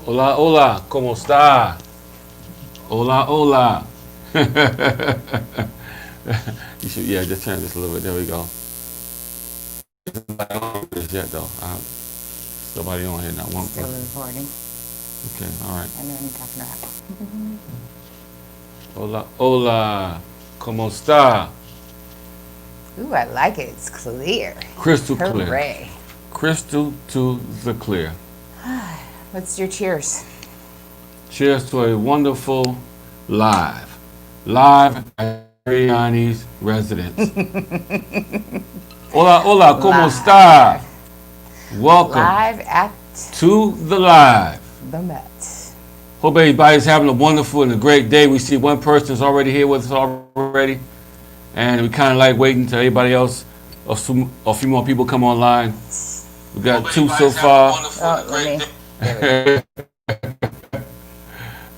Hola, hola, ¿cómo está? Hola, hola. You should, yeah, just turn this a little bit. There we go. Nobody on this yet, though. Somebody on here now. One Still person. recording. Okay, all right. I know what I'm talking about. Hola, hola, ¿cómo está? Ooh, I like it. It's clear. Crystal clear. Hooray. Crystal to the clear. What's your cheers? Cheers to a wonderful live at Ariani's residence. Hola, hola, ¿cómo está? Welcome Live at to the live. the Met. Hope everybody's having a wonderful and a great day. We see one person is already here with us already, and we kind of like waiting until everybody else, a few more people come online. We got two so far.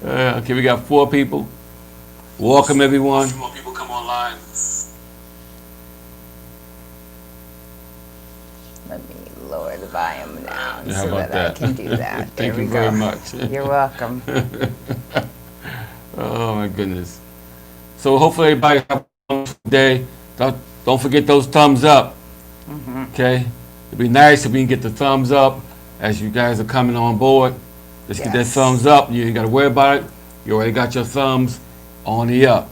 Okay, we got 4 people. Welcome everyone. A few more people come online. Let me lower the volume down Yeah, how so about that I that? can do that. Thank There you we very go. much. You're welcome. Oh my goodness. So hopefully everybody have a wonderful day. Don't forget those thumbs up. Okay? It'd be nice if we can get the thumbs up as you guys are coming on board. Just get that Yes. thumbs up. You ain't got to worry about it. You already got your thumbs on the up.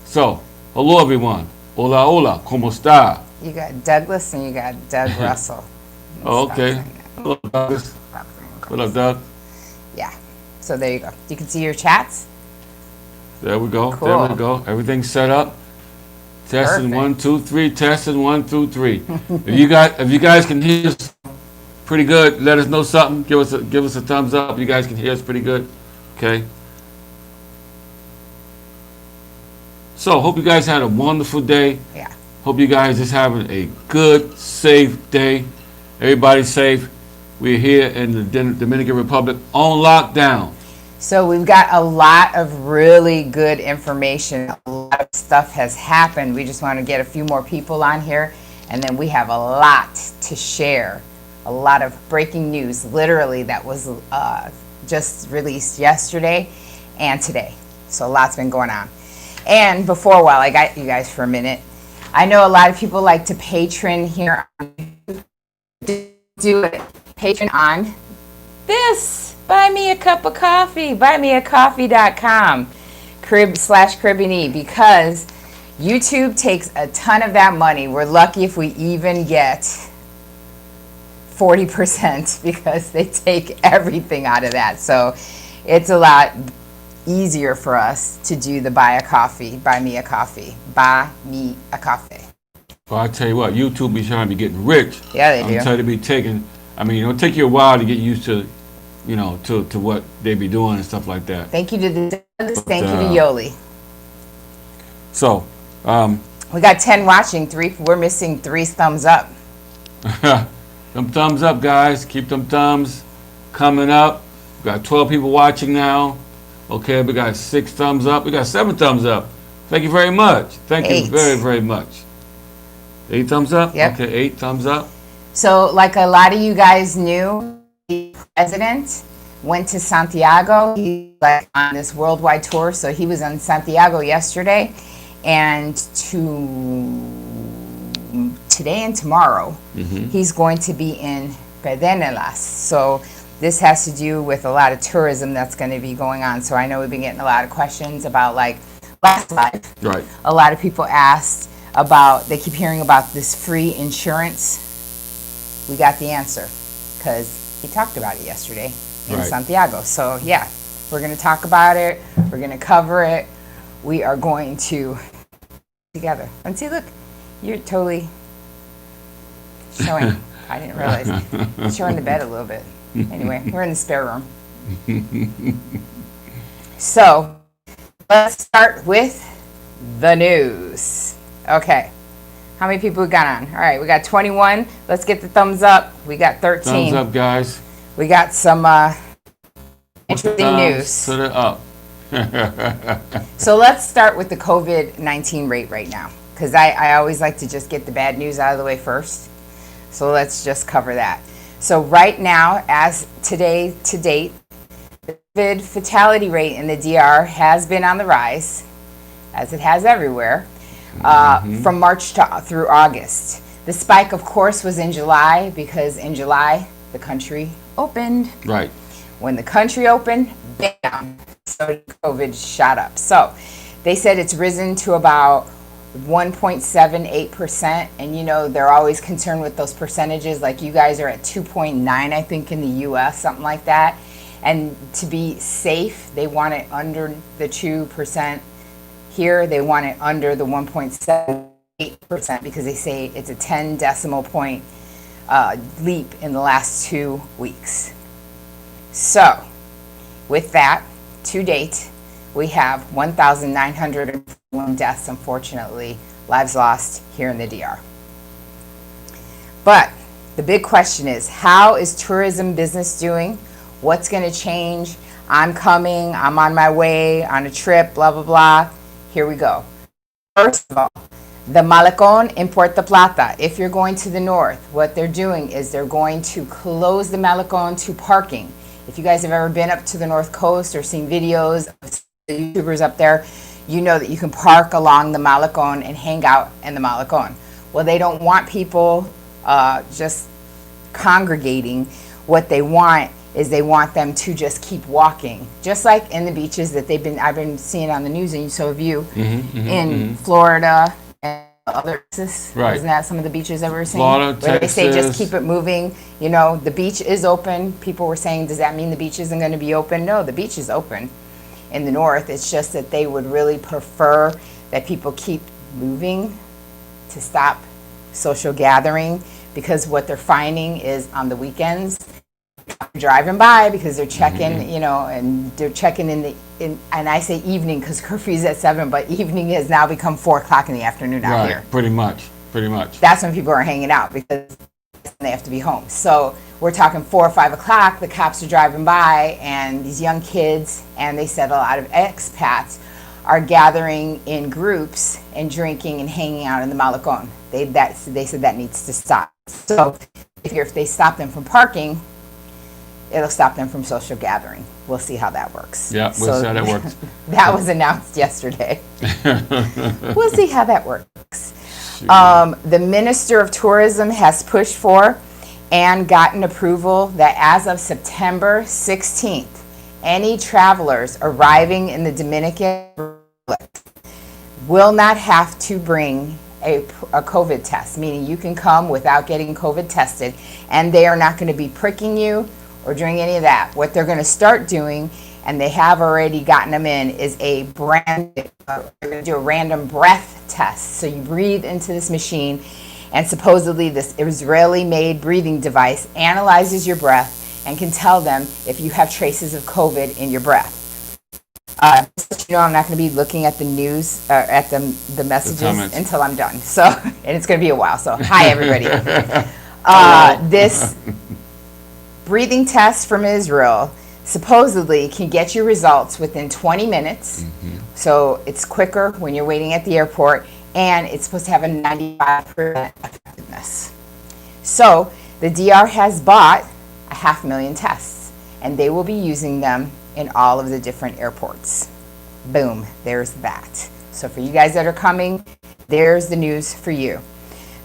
So, hello everyone. Hola, hola. ¿Cómo está? You got Douglas and you got Doug Russell. Oh, okay. Hello, Douglas. What up, Doug? Yeah. So there you go. You can see your chats. There we go. Cool. There we go. Everything's set up. Testing Perfect. 1, 2, 3. Testing 1, 2, 3. If you guys can hear us pretty good, let us know something. Give us a thumbs up. You guys can hear us pretty good. Okay. So hope you guys had a wonderful day. Yeah. Hope you guys just having a good, safe day. Everybody's safe. We're here in the Dominican Republic on lockdown. So we've got a lot of really good information. A lot of stuff has happened. We just want to get a few more people on here, and then we have a lot to share. A lot of breaking news, literally, that was just released yesterday and today. So a lot's been going on. And before, while I got you guys for a minute, I know a lot of people like to patron here. Do it. Patron on this. Buy me a cup of coffee. Buymeacoffee.com. Crib/Caribbean, because YouTube takes a ton of that money. We're lucky if we even get 40% because they take everything out of that. So it's a lot easier for us to do the buy me a coffee. Buy me a coffee. Well, I tell you what, YouTube be trying to be getting rich. Yeah, they do. I'm trying to be taking. I mean, it'll take you a while to get used to, to what they be doing and stuff like that. Thank you to the Douglas. Thank you to Yoli. So, We got 10 watching. 3. We're missing 3 thumbs up. them thumbs up, guys. Keep them thumbs coming up. We got 12 people watching now. Okay, we got 6 thumbs up. We got 7 thumbs up. Thank you very much. Thank 8. you very, very much. 8 thumbs up? Yep. Okay, 8 thumbs up. So, like a lot of you guys knew, the president went to Santiago. He's like on this worldwide tour. So he was in Santiago yesterday, and today and tomorrow, he's going to be in Pedernales. So this has to do with a lot of tourism that's going to be going on. So I know we've been getting a lot of questions about, like, last live. Right. A lot of people asked about, they keep hearing about this free insurance. We got the answer because he talked about it yesterday in Right. Santiago. So yeah, we're going to talk about it. We're going to cover it. We are going to together. And see, look, you're totally showing. I didn't realize. Showing the bed a little bit. Anyway, we're in the spare room. So let's start with the news. Okay. How many people we got on? All right, we got 21. Let's get the thumbs up. We got 13. Thumbs up, guys. We got some interesting news. Put it up. So let's start with the COVID-19 rate right now, because I always like to just get the bad news out of the way first. So let's just cover that. So right now, as today to date, COVID fatality rate in the DR has been on the rise, as it has everywhere, from March through August. The spike, of course, was in July, because in July, the country opened. Right. When the country opened, bam, so COVID shot up. So they said it's risen to about 1.78%, and you know they're always concerned with those percentages. Like you guys are at 2.9, I think, in the U.S., something like that. And to be safe, they want it under the 2%. Here, they want it under the 1.78%, because they say it's a 10 decimal point leap in the last 2 weeks. So, with that, to date, we have 1,901 deaths, unfortunately, lives lost here in the DR. But the big question is, how is tourism business doing? What's going to change? I'm coming, I'm on my way, on a trip, blah, blah, blah. Here we go. First of all, the Malecón in Puerto Plata. If you're going to the north, what they're doing is they're going to close the Malecón to parking. If you guys have ever been up to the North Coast or seen videos of the YouTubers up there, you know that you can park along the Malecón and hang out in the Malecón. Well, they don't want people just congregating. What they want is they want them to just keep walking, just like in the beaches that I've been seeing on the news, and so have you, in Florida and other places. Right. Isn't that some of the beaches that we're seeing? Florida, where Texas. they say just keep it moving. You know, the beach is open. People were saying, does that mean the beach isn't going to be open? No, the beach is open in the north. It's just that they would really prefer that people keep moving to stop social gathering, because what they're finding is on the weekends, driving by because they're checking, you know, and they're checking and I say evening because curfew's at 7, but evening has now become 4 o'clock in the afternoon out here. Pretty much. That's when people are hanging out, because they have to be home. So we're talking 4 or 5 o'clock, the cops are driving by, and these young kids, and they said a lot of expats are gathering in groups and drinking and hanging out in the Malecón. They said that needs to stop. So if they stop them from parking, it'll stop them from social gathering. We'll see how that works. Yeah, we'll see how that works. That was announced yesterday. We'll see how that works. The Minister of Tourism has pushed for and gotten approval that as of September 16th, any travelers arriving in the Dominican Republic will not have to bring a COVID test, meaning you can come without getting COVID tested, and they are not going to be pricking you or doing any of that. What they're going to start doing, and they have already gotten them in, is they're going to do a random breath test. So you breathe into this machine, and supposedly this Israeli-made breathing device analyzes your breath and can tell them if you have traces of COVID in your breath. Just, you know, I'm not going to be looking at the news, at the messages until I'm done. So, and it's going to be a while. So, hi everybody. This breathing test from Israel supposedly can get you results within 20 minutes. So it's quicker when you're waiting at the airport, and it's supposed to have a 95% effectiveness. So the DR has bought 500,000 tests, and they will be using them in all of the different airports. Boom, there's that. So for you guys that are coming, there's the news for you.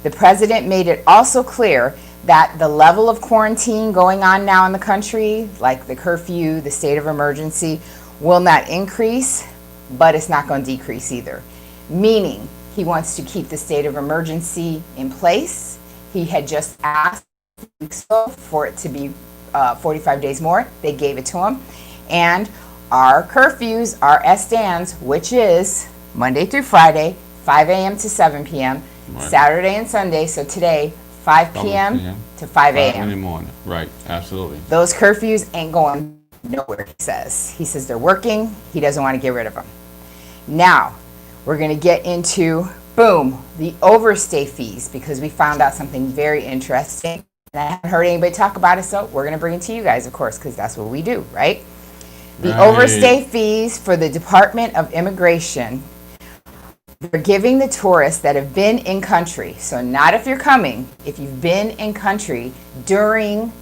The president made it also clear that the level of quarantine going on now in the country, like the curfew, the state of emergency, will not increase, but it's not going to decrease either. Meaning, he wants to keep the state of emergency in place. He had just asked for it to be 45 days more. They gave it to him. And our curfews, our stands, which is Monday through Friday, 5 a.m. to 7 p.m., Saturday and Sunday, so today, 5 p.m. to 5 a.m. in the morning. Right, absolutely. Those curfews ain't going nowhere, he says. He says they're working. He doesn't want to get rid of them. Now, we're going to get into, boom, the overstay fees, because we found out something very interesting. And I haven't heard anybody talk about it, so we're going to bring it to you guys, of course, because that's what we do, right? The overstay fees for the Department of Immigration, they're giving the tourists that have been in country, so not if you're coming, if you've been in country during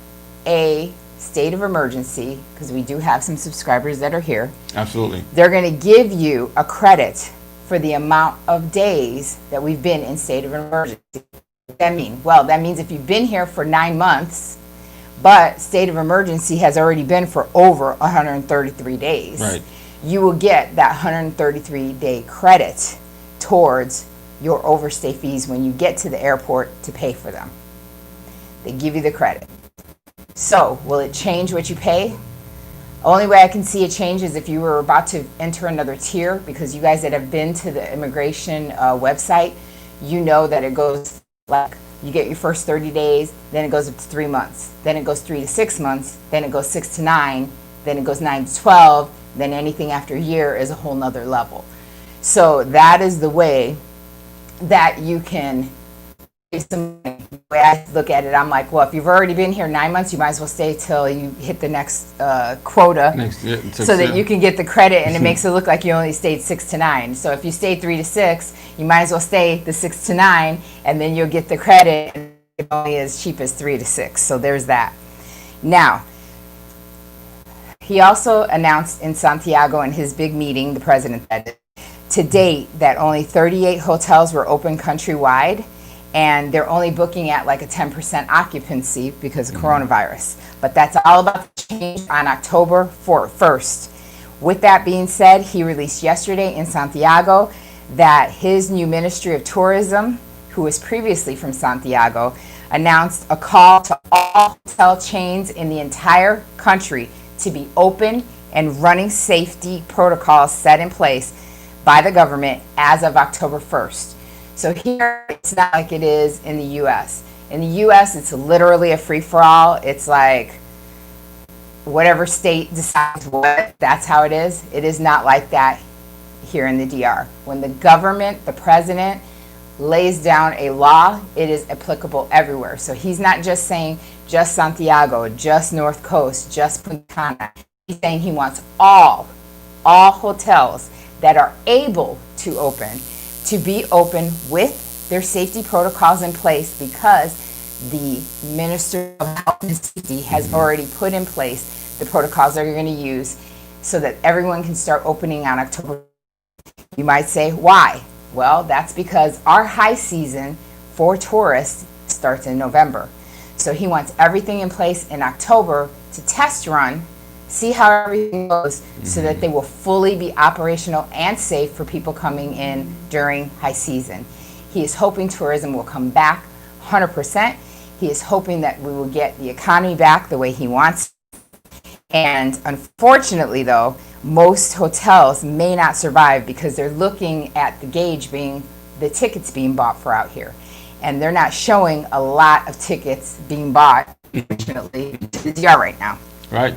a state of emergency, because we do have some subscribers that are here, Absolutely. they're going to give you a credit for the amount of days that we've been in state of emergency. What does that mean? Well, that means if you've been here for 9 months, but state of emergency has already been for over 133 days, Right. you will get that 133-day credit towards your overstay fees when you get to the airport to pay for them. They give you the credit. So, will it change what you pay? Only way I can see it change is if you were about to enter another tier, because you guys that have been to the immigration website, you know that it goes like you get your first 30 days, then it goes up to 3 months, then it goes 3 to 6 months, then it goes 6 to 9, then it goes 9 to 12, then anything after a year is a whole nother level. So that is the way that you can save some money. The way I look at it, I'm like, well, if you've already been here 9 months, you might as well stay till you hit the next quota, so that you can get the credit, and it makes it look like you only stayed 6 to 9. So if you stayed 3 to 6, you might as well stay the 6 to 9, and then you'll get the credit, and it only as cheap as 3 to 6. So there's that. Now, he also announced in Santiago in his big meeting, the president said, to date, that only 38 hotels were open countrywide, and they're only booking at like a 10% occupancy because of coronavirus. But that's all about to change on October 1st. With that being said, he released yesterday in Santiago that his new Ministry of Tourism, who was previously from Santiago, announced a call to all hotel chains in the entire country to be open and running safety protocols set in place by the government as of October 1st. So here, it's not like it is in the U.S. In the U.S., it's literally a free-for-all. It's like whatever state decides what, that's how it is. It is not like that here in the DR. When the government, the president, lays down a law, it is applicable everywhere. So he's not just saying just Santiago, just North Coast, just Punta Cana. He's saying he wants all hotels that are able to open to be open with their safety protocols in place, because the Minister of Health and Safety has already put in place the protocols that you're going to use so that everyone can start opening on October. You might say, why? Well, that's because our high season for tourists starts in November. So he wants everything in place in October to test run, see how everything goes, so that they will fully be operational and safe for people coming in during high season. He is hoping tourism will come back 100%. He is hoping that we will get the economy back the way he wants. And unfortunately, though, most hotels may not survive because they're looking at the gauge being the tickets being bought for out here. And they're not showing a lot of tickets being bought, unfortunately, to the DR right now. Right.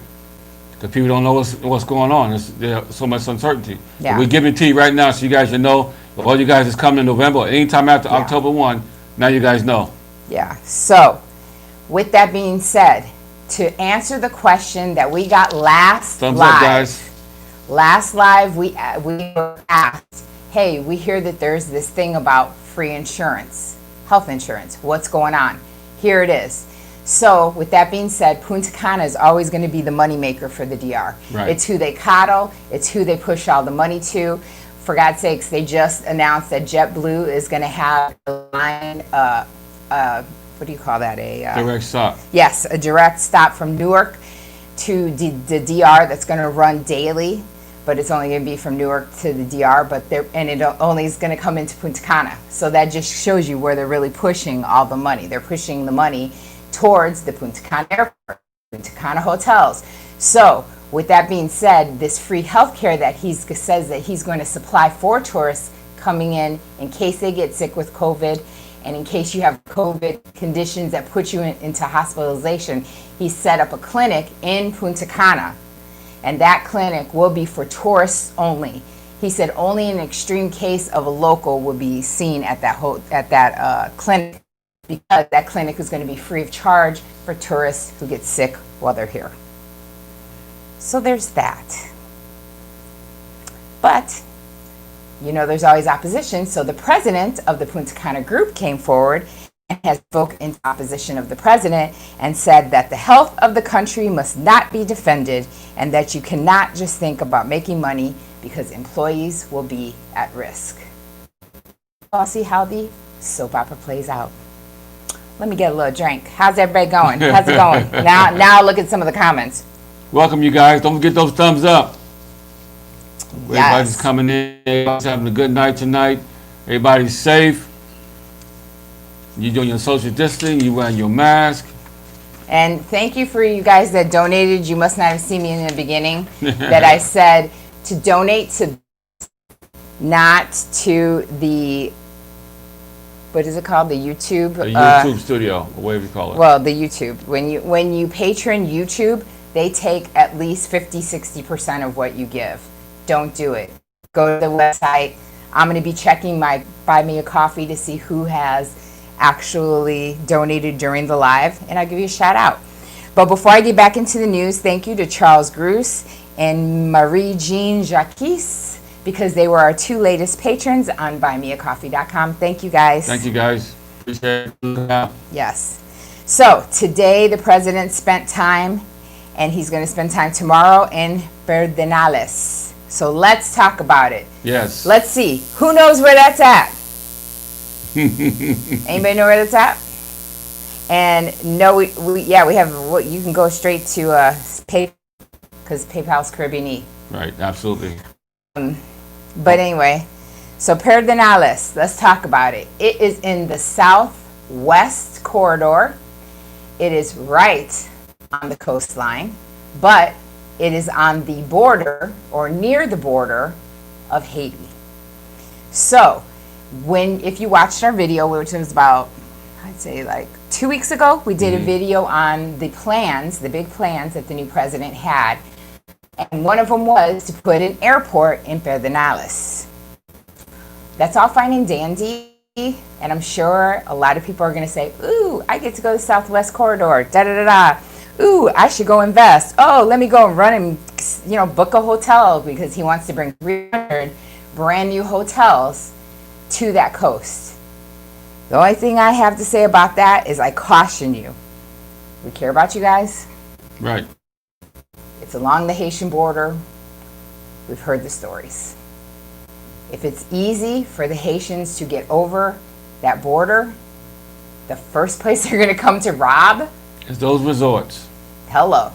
Because people don't know what's going on. There's so much uncertainty. Yeah. But we're giving it to you right now so you guys should know. All you guys is coming in November, anytime after October 1, now you guys know. Yeah. So, with that being said, to answer the question that we got last Thumbs live, up, guys. Last live, we were asked, hey, we hear that there's this thing about free insurance, health insurance. What's going on? Here it is. So, with that being said, Punta Cana is always going to be the moneymaker for the DR. Right. It's who they coddle. It's who they push all the money to. For God's sakes, they just announced that JetBlue is going to have a line, what do you call that? Direct stop. Yes, a direct stop from Newark to the DR that's going to run daily, but it's only going to be from Newark to the DR, and it only is going to come into Punta Cana. So that just shows you where they're really pushing all the money. They're pushing the money towards the Punta Cana airport, Punta Cana hotels. So, with that being said, this free healthcare that he says that he's going to supply for tourists coming in case they get sick with COVID, and in case you have COVID conditions that put you into hospitalization, he set up a clinic in Punta Cana, and that clinic will be for tourists only. He said only an extreme case of a local will be seen at that clinic, because that clinic is going to be free of charge for tourists who get sick while they're here. So there's that. But, you know, there's always opposition. So the president of the Punta Cana group came forward and has spoken in opposition of the president and said that the health of the country must not be defended and that you cannot just think about making money because employees will be at risk. I'll see how the soap opera plays out. Let me get a little drink. How's everybody going? How's it going? Now look at some of the comments. Welcome, you guys. Don't forget those thumbs up. Yes. Everybody's coming in. Everybody's having a good night tonight. Everybody's safe. You're doing your social distancing. You're wearing your mask. And thank you for you guys that donated. You must not have seen me in the beginning that I said to donate to, not to the, what is it called? The YouTube? The YouTube studio, or whatever you call it. Well, the YouTube. When you patron YouTube, they take at least 50-60% of what you give. Don't do it. Go to the website. I'm going to be checking my Buy Me a Coffee to see who has actually donated during the live, and I'll give you a shout out. But before I get back into the news, thank you to Charles Gruce and Marie-Jean Jacques, because they were our two latest patrons on buymeacoffee.com. Thank you guys. Thank you guys. Appreciate it. Yes. So today the president spent time, and he's going to spend time tomorrow in Pedernales. So let's talk about it. Yes. Let's see. Who knows where that's at? Anybody know where that's at? And no, we have. You can go straight to PayPal, because PayPal's Caribbean. Right. Absolutely. But anyway, so Pedernales. Let's talk about it. It is in the southwest corridor. It is right on the coastline, but it is on the border or near the border of Haiti. So, if you watched our video, which was about, I'd say like 2 weeks ago, we did a video on the plans, the big plans that the new president had. And one of them was to put an airport in Pedernales. That's all fine and dandy. And I'm sure a lot of people are going to say, ooh, I get to go to the Southwest Corridor, da-da-da-da. Ooh, I should go invest. Oh, let me go and run and, book a hotel, because he wants to bring 300 brand new hotels to that coast. The only thing I have to say about that is I caution you. We care about you guys. Right. It's along the Haitian border. We've heard the stories. If it's easy for the Haitians to get over that border, the first place they're going to come to rob It's those resorts. Hello.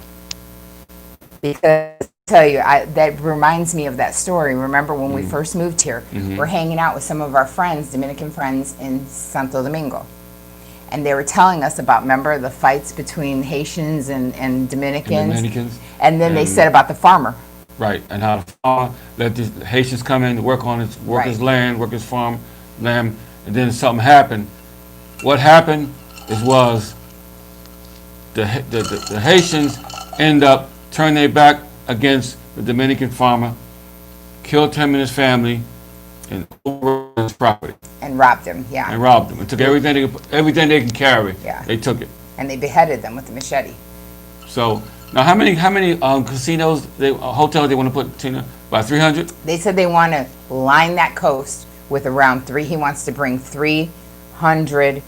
Because I tell you, that reminds me of that story. Remember when we first moved here, we're hanging out with some of our friends, Dominican friends in Santo Domingo. And they were telling us about, remember, the fights between Haitians and Dominicans? And then they said about the farmer. Right, and how the farmer let the Haitians come in to work on his land, work his farm land, and then something happened. What happened was the Haitians end up turning their back against the Dominican farmer, killed him and his family, and over his property. And robbed him, yeah. And robbed him. And took everything they can carry. Yeah. They took it. And they beheaded them with a machete. So now, how many casinos, hotels they want to put, Tina? About 300? They said they want to line that coast with around he wants to bring 300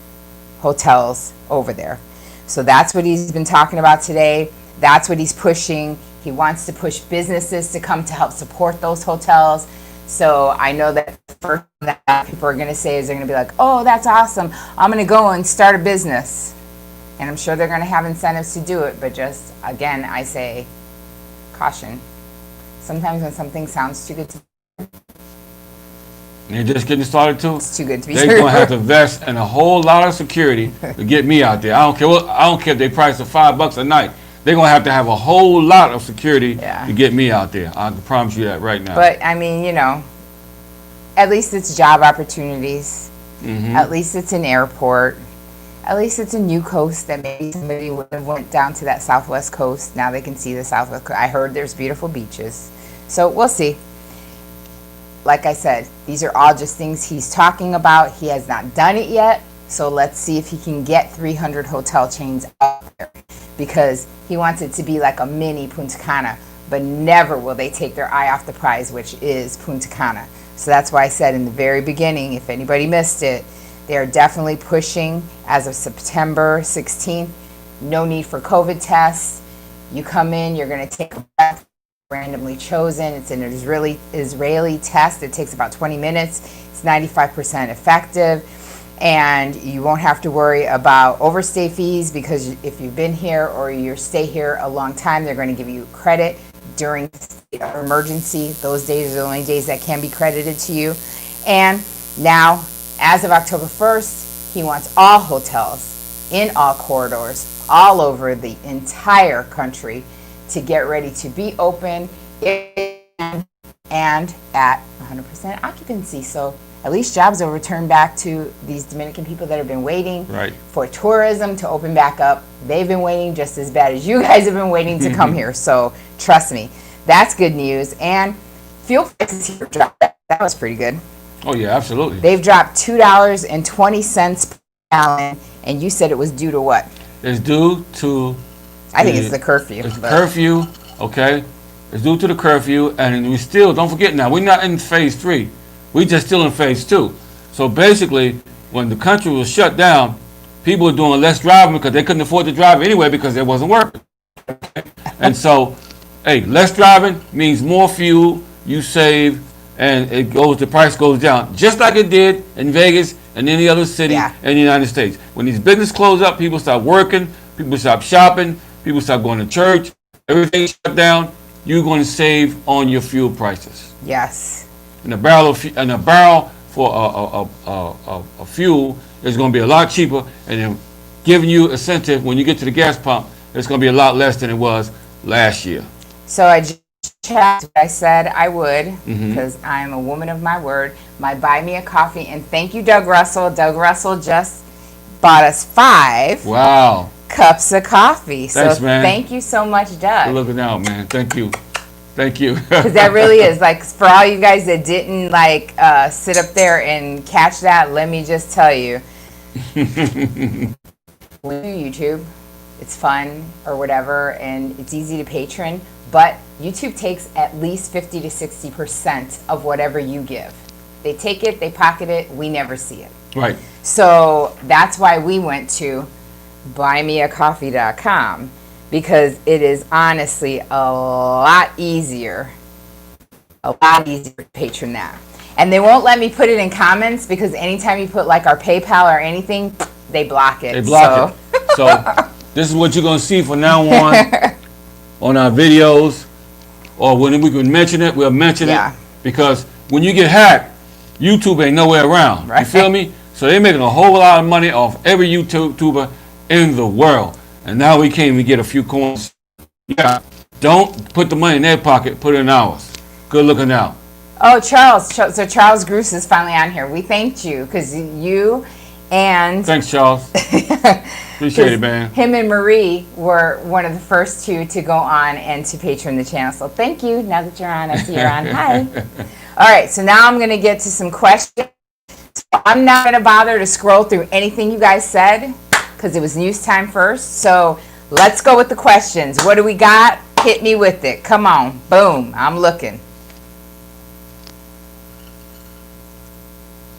hotels over there. So that's what he's been talking about today. That's what he's pushing. He wants to push businesses to come to help support those hotels. So I know that the first thing that people are going to say is they're going to be like, oh, that's awesome. I'm going to go and start a business. And I'm sure they're going to have incentives to do it. But just, again, I say caution. Sometimes when something sounds too good to They're just getting started too. it's too good to be They're true. gonna have to invest in a whole lot of security to get me out there. I don't care if they price it $5 a night. They're gonna have to have a whole lot of security to get me out there. I can promise you that right now. But I mean, at least it's job opportunities. At least it's an airport. At least it's a new coast that maybe somebody would have went down to that southwest coast. Now they can see the southwest coast. I heard there's beautiful beaches. So we'll see. Like I said, these are all just things he's talking about. He has not done it yet. So let's see if he can get 300 hotel chains up there, because he wants it to be like a mini Punta Cana, but never will they take their eye off the prize, which is Punta Cana. So that's why I said in the very beginning, if anybody missed it, They are definitely pushing as of September 16th. No need for COVID tests. You come in, you're going to take a breath, randomly chosen. It's an Israeli test. It takes about 20 minutes. It's 95% effective. And you won't have to worry about overstay fees, because if you've been here or you stay here a long time, they're going to give you credit during emergency. Those days are the only days that can be credited to you. And now, as of October 1st, he wants all hotels in all corridors all over the entire country to get ready to be open and at 100% occupancy. So at least jobs will return back to these Dominican people that have been waiting for tourism to open back up. They've been waiting just as bad as you guys have been waiting to come here. So trust me, that's good news. And fuel prices here dropped. That was pretty good. Oh yeah, absolutely. They've dropped $2.20 per gallon, and you said it was due to what? It's due to... I think it's the curfew. It's the curfew, okay? It's due to the curfew, and we still, don't forget now, we're not in phase 3. We just still in phase 2. So basically, when the country was shut down, people were doing less driving because they couldn't afford to drive anyway because it wasn't working. And so, hey, less driving means more fuel you save, and the price goes down, just like it did in Vegas and any other city in the United States. When these businesses close up, people stop working, people stop shopping, people stop going to church, everything shut down. You're going to save on your fuel prices. Yes. And a barrel for a fuel is going to be a lot cheaper, and then giving you incentive when you get to the gas pump, it's going to be a lot less than it was last year. So I just checked what I said I would, because I'm a woman of my word. My buy me a coffee, and thank you, Doug Russell. Doug Russell just bought us 5 cups of coffee. Thanks, so man. Thank you so much, Doug. Good looking out, man. Thank you. Thank you. Because that really is, like, for all you guys that didn't, like, sit up there and catch that, let me just tell you. We do YouTube. It's fun or whatever, and it's easy to patron, but YouTube takes at least 50 to 60% of whatever you give. They take it, they pocket it, we never see it. Right. So that's why we went to buymeacoffee.com, because it is honestly a lot easier to patron that. And they won't let me put it in comments, because anytime you put like our PayPal or anything, they block it. They block it. So this is what you're going to see from now on our videos, or when we can mention it, we'll mention it, because when you get hacked, YouTube ain't nowhere around. You feel me? So they're making a whole lot of money off every YouTuber in the world. And now we can't even get a few coins. Yeah, don't put the money in their pocket, put it in ours. Good looking out. Oh, Charles. So Charles Groos is finally on here. We thanked you, because you and... Thanks, Charles. Appreciate it, man. Him and Marie were one of the first 2 to go on and to patron the channel. So thank you. Now that you're on, I see you're on. Hi. All right, so now I'm going to get to some questions. So I'm not going to bother to scroll through anything you guys said, because it was news time first. So let's go with the questions. What do we got? Hit me with it. Come on. Boom. I'm looking.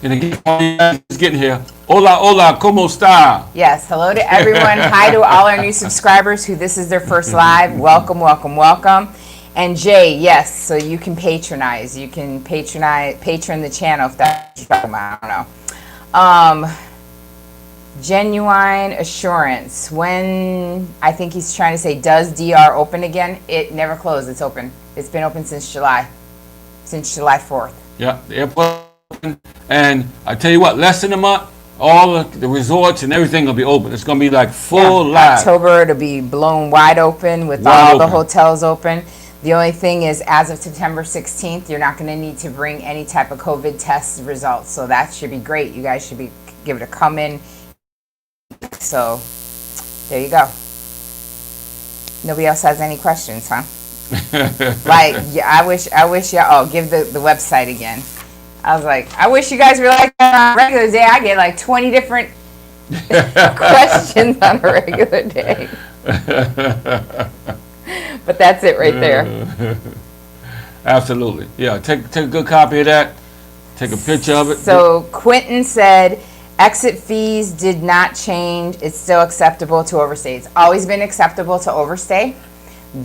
And again, just getting here. Hola, hola, ¿cómo está? Yes, hello to everyone. Hi to all our new subscribers who this is their first live. Welcome, welcome, welcome. And Jay, yes, so you can patronize. You can patron the channel if that's what you're talking about. I don't know. Genuine assurance. When, I think he's trying to say, does DR open again? It never closed. It's open. It's been open since July 4th. Yeah, the airport. And I tell you what, less than a month, all of the resorts and everything will be open. It's going to be like full live. October, it'll be blown wide open with all the hotels open. The only thing is, as of September 16th, you're not going to need to bring any type of COVID test results. So that should be great. You guys should be give it a come in. So there you go. Nobody else has any questions, huh? Like, yeah, I wish y'all, give the website again. I was like, I wish you guys were like that on a regular day. I get like 20 different questions on a regular day. But that's it right there. Absolutely. Yeah, take a good copy of that. Take a picture of it. So Quentin said, Exit fees did not change. It's still acceptable to overstay. It's always been acceptable to overstay.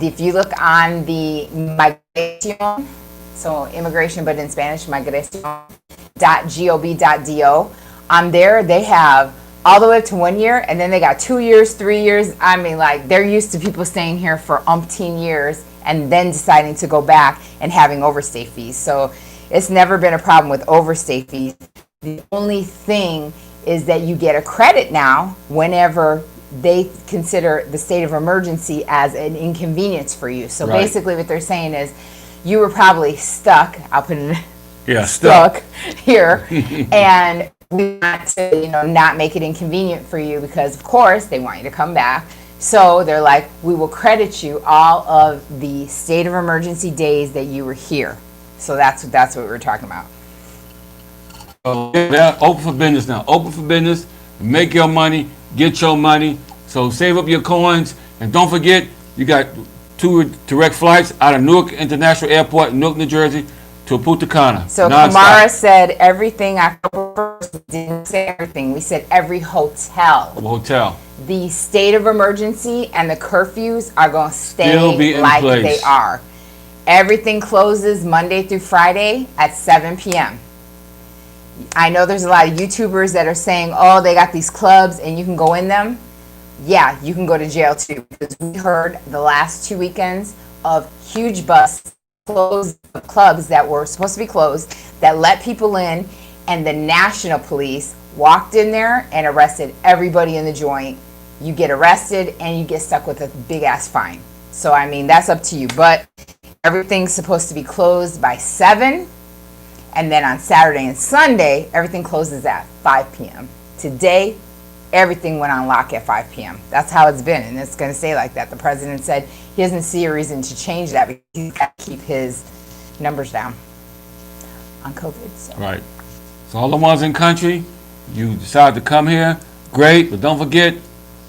If you look on the migration, so immigration but in Spanish, migration.gov.do, on there they have all the way up to 1 year, and then they got 2 years, 3 years. I mean, like, they're used to people staying here for umpteen years and then deciding to go back and having overstay fees. So it's never been a problem with overstay fees. The only thing is that you get a credit now whenever they consider the state of emergency as an inconvenience for you. So Right. basically what they're saying is you were probably stuck, I'll put it Stuck. here, and we want to, not make it inconvenient for you because, of course, they want you to come back. So they're like, we will credit you all of the state of emergency days that you were here. So that's what we're talking about. They're open for business now. Open for business. Make your money. Get your money. So save up your coins. And don't forget, you got 2 direct flights out of Newark International Airport, Newark, New Jersey, to Punta Cana. So non-stop. Kamara said everything. October 1st, we didn't say everything. We said every hotel. Hotel. The state of emergency and the curfews are going to Still be stay in like place. they are. Everything closes Monday through Friday at 7 p.m. I know there's a lot of YouTubers that are saying, oh, they got these clubs and you can go in them. Yeah, you can go to jail too. Because we heard the last 2 weekends of huge busts, closed clubs that were supposed to be closed, that let people in, and the national police walked in there and arrested everybody in the joint. You get arrested and you get stuck with a big ass fine. So, I mean, that's up to you. But everything's supposed to be closed by 7. And then on Saturday and Sunday, everything closes at 5 p.m. Today, everything went on lock at 5 p.m. That's how it's been, and it's going to stay like that. The president said he doesn't see a reason to change that because he's got to keep his numbers down on COVID. So. Right. So all the ones in country, you decide to come here, great, but don't forget,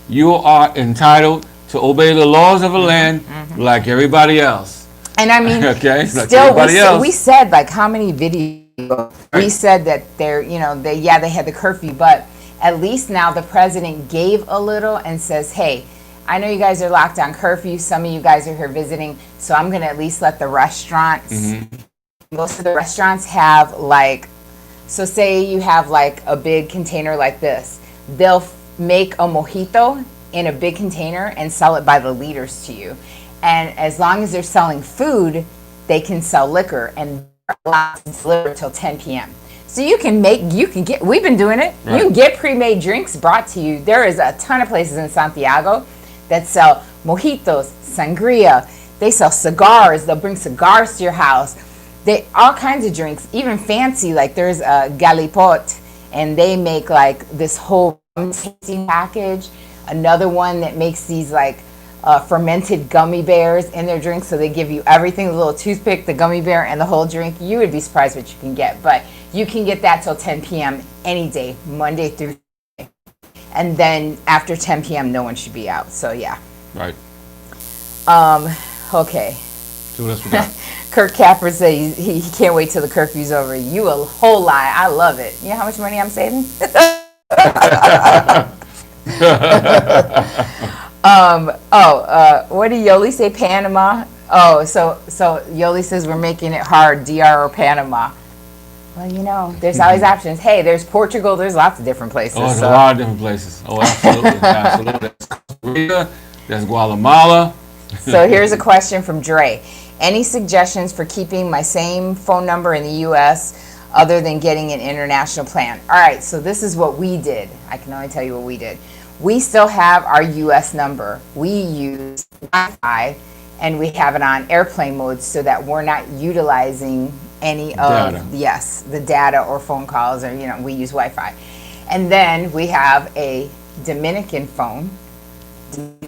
you are entitled to obey the laws of the land like everybody else. And I mean, Okay, like still, everybody else. we said, like, how many videos? We said that they're, they had the curfew, but at least now the president gave a little and says, hey, I know you guys are locked on curfew. Some of you guys are here visiting, so I'm going to at least let the restaurants, most of the restaurants have, like, so say you have, like, a big container like this. They'll make a mojito in a big container and sell it by the liters to you. And as long as they're selling food, they can sell liquor, and they're allowed to deliver till 10 p.m. So we've been doing it. Right. You can get pre-made drinks brought to you. There is a ton of places in Santiago that sell mojitos, sangria. They sell cigars. They'll bring cigars to your house. All kinds of drinks, even fancy, like there's a Galipot, and they make like this whole tasting package. Another one that makes these like fermented gummy bears in their drink, so they give you everything, the little toothpick, the gummy bear, and the whole drink. You would be surprised what you can get, but you can get that till 10 p.m. any day, Monday through Friday. And then after 10 p.m. no one should be out. So yeah. Right. Okay. So what else we got? Kirk Capper said he can't wait till the curfew's over. You a whole lie. I love it. You know how much money I'm saving? What did Yoli say? Panama? Oh, so Yoli says we're making it hard, DR or Panama. Well, there's always options. Hey, there's Portugal. There's lots of different places. Oh, there's a lot of different places. Oh, absolutely. Absolutely. That's Costa Rica. That's Guatemala. So here's a question from Dre. Any suggestions for keeping my same phone number in the U.S. other than getting an international plan? All right, so this is what we did. I can only tell you what we did. We still have our U.S. number. We use Wi-Fi, and we have it on airplane mode so that we're not utilizing any of the data or phone calls, or we use Wi-Fi. And then we have a Dominican phone,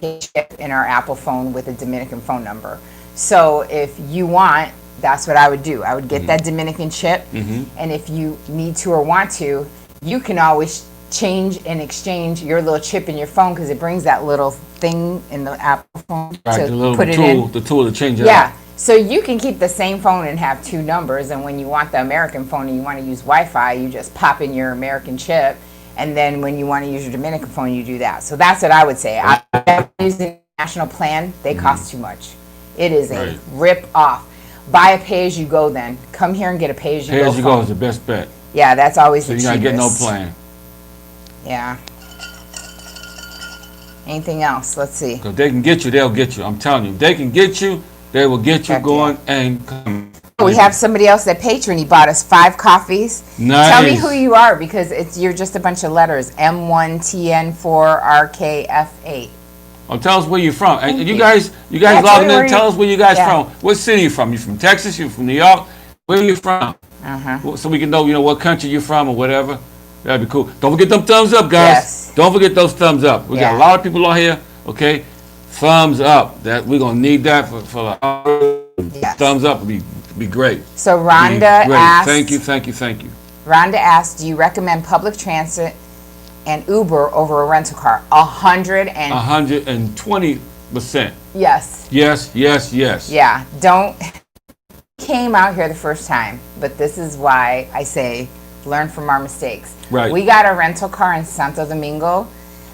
chip in our Apple phone with a Dominican phone number. So if you want, that's what I would do. I would get that Dominican chip, and if you need to or want to, you can always change and exchange your little chip in your phone, because it brings that little thing in the Apple phone Right, to the little put it tool, in. the tool to change it Yeah. out. So you can keep the same phone and have 2 numbers, and when you want the American phone and you want to use Wi-Fi, you just pop in your American chip, And then when you want to use your Dominican phone, you do that. So that's what I would say. I use the national plan. They cost too much. It is a rip off. Buy a pay-as-you-go then. Come here and get a pay-as-you-go phone. Pay-as-you-go is the best bet. Yeah, that's always So the you cheapest. gotta get no plan. Yeah. Anything else? Let's see. Because they can get you, they'll get you. I'm telling you. If they can get you, they will get you going and come. We have somebody else that patron. He bought us 5 coffees. Nice. Tell me who you are, because you're just a bunch of letters. M1TN4RKF8. Oh, tell us where you're from. And Thank you you. guys Yeah, logging in. Tell us where you guys Yeah. from. What city you from? You from Texas? You from New York? Where you from? So we can know, what country you're from or whatever. That'd be cool. Don't forget them thumbs up, guys. Yes. Don't forget those thumbs up. We got Yeah. a lot of people on here. Okay, thumbs up. That we're gonna need that for Yes. thumbs up. Would be great. So Be Rhonda great. asked. Thank you. Rhonda asked, "Do you recommend public transit and Uber over a rental car?" 120%. Yes. Yes. Yeah. Don't came out here the first time, but this is why I say learn from our mistakes. Right. We got a rental car in Santo Domingo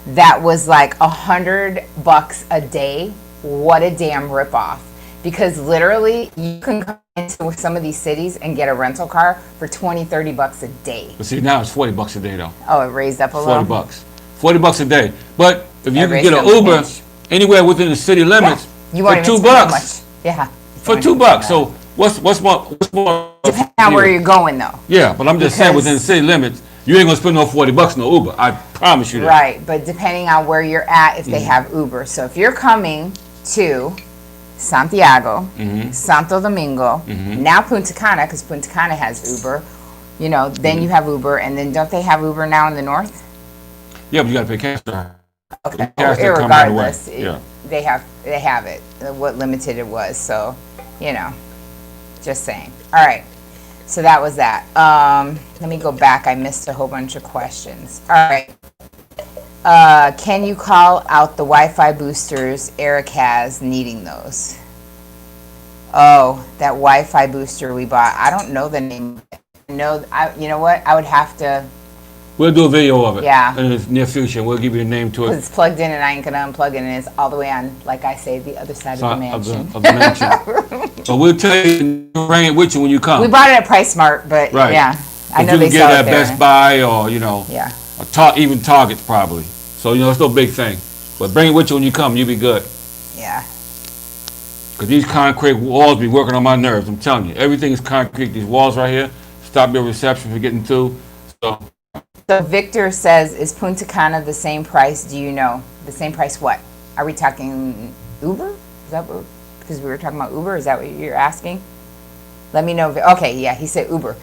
that was like $100 a day. What a damn ripoff. Because literally you can come into some of these cities and get a rental car for $20-$30 a day. But see, now it's $40 a day though. Oh, it raised up a little. $40 a day. But if you It can get raised an up a Uber pinch. anywhere within the city limits You won't for even $2. spend that much. Yeah. For $2. So what's more? Depending on where you're going though. Yeah, but I'm just saying within the city limits, you ain't gonna spend no $40 no Uber. I promise you that. Right, but depending on where you're at, if they have Uber. So if you're coming to Santiago, Santo Domingo, now Punta Cana, because Punta Cana has Uber, then you have Uber, and then don't they have Uber now in the north? Yeah, but you gotta pay cash. Okay, Cash that come right away. irregardless, Yeah. they have it, what limited it was, so, just saying. All right, so that was that. Let me go back, I missed a whole bunch of questions. All right. Can you call out the Wi-Fi boosters Eric has needing those? Oh, that Wi-Fi booster we bought. I don't know the name. No, you know what? I would have to, We'll do a video of it. Yeah. In the near future. We'll give you the name to because it. it's plugged in and I ain't gonna unplug it, and it's all the way on, like I say, the other side of the mansion. Of the mansion. So we'll tell you to bring it with you when you come. We bought it at Price Smart, but Right. yeah, I If know you they can get sell it it at there. Best Buy or Yeah. even Target probably. So it's no big thing. But bring it with you when you come. You'll be good. Yeah. Because these concrete walls be working on my nerves. I'm telling you, everything is concrete. These walls right here stop your reception from getting through. So So Victor says, is Punta Cana the same price? Do you know? The same price what? Are we talking Uber? Is that what, because we were talking about Uber? Is that what you're asking? Let me know. Okay, yeah, he said Uber.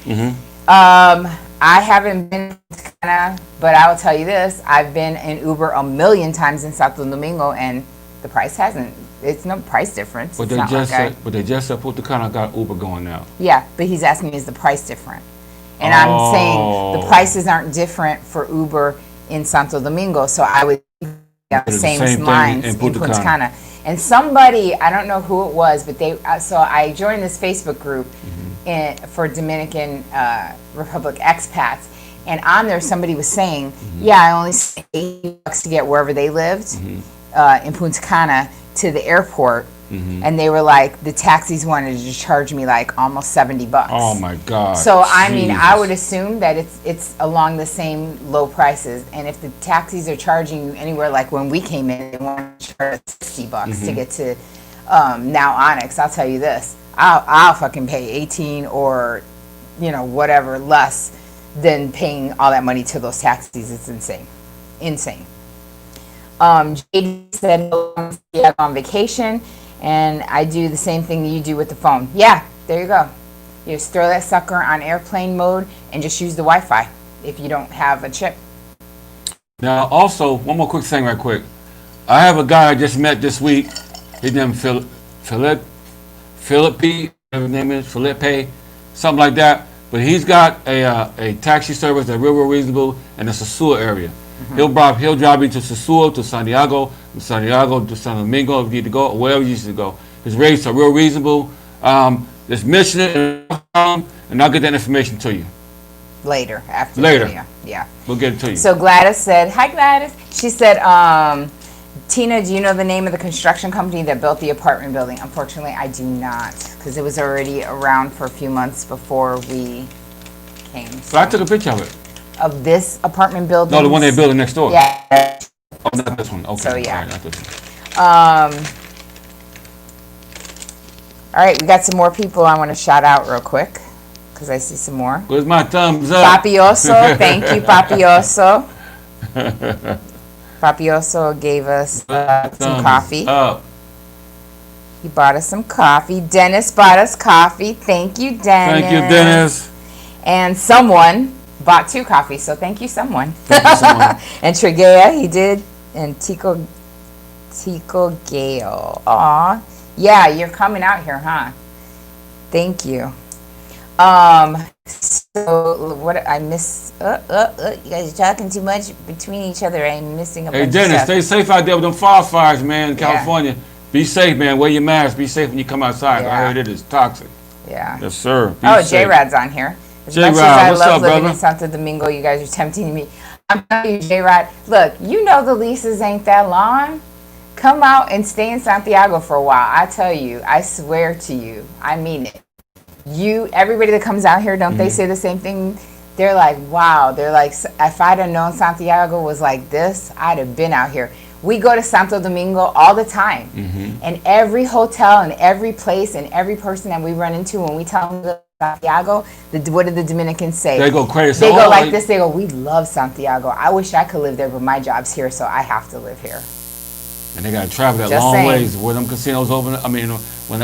I haven't been to Punta Cana, but I will tell you this. I've been in Uber a million times in Santo Domingo, and the price hasn't, it's no price difference. But It's they not just like said, Punta Cana got Uber going now. Yeah, but he's asking me, is the price different? And I'm saying the Oh. prices aren't different for Uber in Santo Domingo, so I would the the same same thing lines in in Punta Punta Cana. Cana. And somebody, I don't know who it was, but they, so I joined this Facebook group for Dominican Republic expats, and on there somebody was saying, yeah, I only spent $80 to get wherever they lived in Punta Cana to the airport. And they were like, the taxis wanted to charge me like almost $70. Oh my God. So I mean, I Jesus. would assume that it's along the same low prices. And if the taxis are charging you anywhere, like when we came in, they wanted to charge $60 to get to now Onyx. I'll tell you this, I'll fucking pay 18 or whatever less than paying all that money to those taxis. It's insane. JD said I'm on vacation. And I do the same thing you do with the phone. Yeah, there you go. You just throw that sucker on airplane mode and just use the Wi-Fi if you don't have a chip. Now, also, one more quick thing right quick. I have a guy I just met this week. His name is Philippe, whatever his name is, Felipe, something like that. But he's got a taxi service that's real reasonable in the Sosúa area. He'll drive you to Sosúa, to Santiago, to Santo Domingo if you need to go, or wherever you need to go. His rates are real reasonable. Just mention it, and I'll get that information to you. Later, after Later. the video. Yeah. We'll get it to you. So Gladys said, hi Gladys. She said, Tina, do you know the name of the construction company that built the apartment building? Unfortunately, I do not, because it was already around for a few months before we came. But I took a picture of it. Of this apartment building? No, the one they're building next door. Yeah. Oh, not this one. Okay. So, yeah. All right, not this one. All right, we got some more people I want to shout out real quick, because I see some more. Where's my thumbs up? Papioso, thank you, Papioso. Papioso gave us some Thumbs coffee. up. He bought us some coffee. Dennis bought us coffee. Thank you, Dennis. Thank you, Dennis. And someone bought 2 coffees, so thank you, someone. Thank you, someone. And Tregea, he did. And Tico Gale. Aw. Yeah, you're coming out here, huh? Thank you. So what I miss? You guys are talking too much between each other. I'm missing a bunch Hey, of Dennis, stuff. stay safe out there with them fires, man, in Yeah. California. Be safe, man. Wear your mask. Be safe when you come outside. Yeah. I heard it is toxic. Yeah. Yes, sir. Be Oh, safe. J-Rad's on here. As J-Rod, much as I what's love up, living brother? in Santo Domingo, you guys are tempting me. I'm telling you, J-Rod, look, you know the leases ain't that long. Come out and stay in Santiago for a while. I tell you, I swear to you, I mean it. Everybody that comes out here, don't they say the same thing? They're like, wow. They're like, if I'd have known Santiago was like this, I'd have been out here. We go to Santo Domingo all the time. And every hotel and every place and every person that we run into, when we tell them to go to Santiago, what do the Dominicans say? They go crazy. They go Oh, like this. They go, we love Santiago. I wish I could live there, but my job's here, so I have to live here. And they got to travel that Just long saying. ways. Where them casinos open up, I mean, when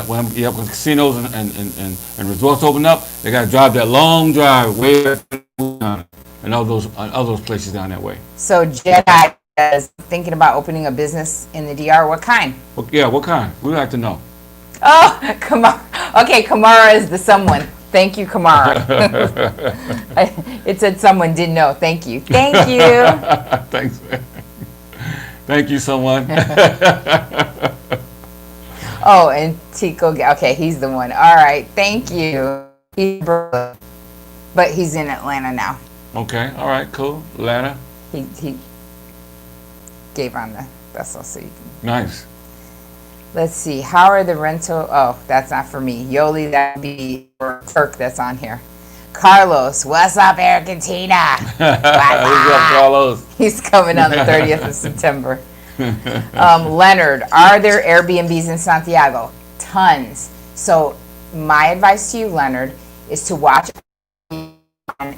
casinos and resorts open up, they got to drive that long drive way and all those places down that way. So Jedi is thinking about opening a business in the DR. What kind? Well, yeah, what kind? We'd like to know. Oh, Kamara. Okay, Kamara is the someone. Thank you, Kamara. It said someone didn't know. Thank you. Thank you. Thanks. Thank you, someone. Oh, and Tico. Okay, he's the one. All right. Thank you. But he's in Atlanta now. Okay, all right, cool. Atlanta. He gave on the vessel, so you can. Nice. Let's see. How are the rental? Oh, that's not for me. Yoli, that'd be for Kirk. That's on here. Carlos, what's up, Argentina? What's up, Carlos? He's coming on the 30th of September. Leonard, are there Airbnbs in Santiago? Tons. So my advice to you, Leonard, is to watch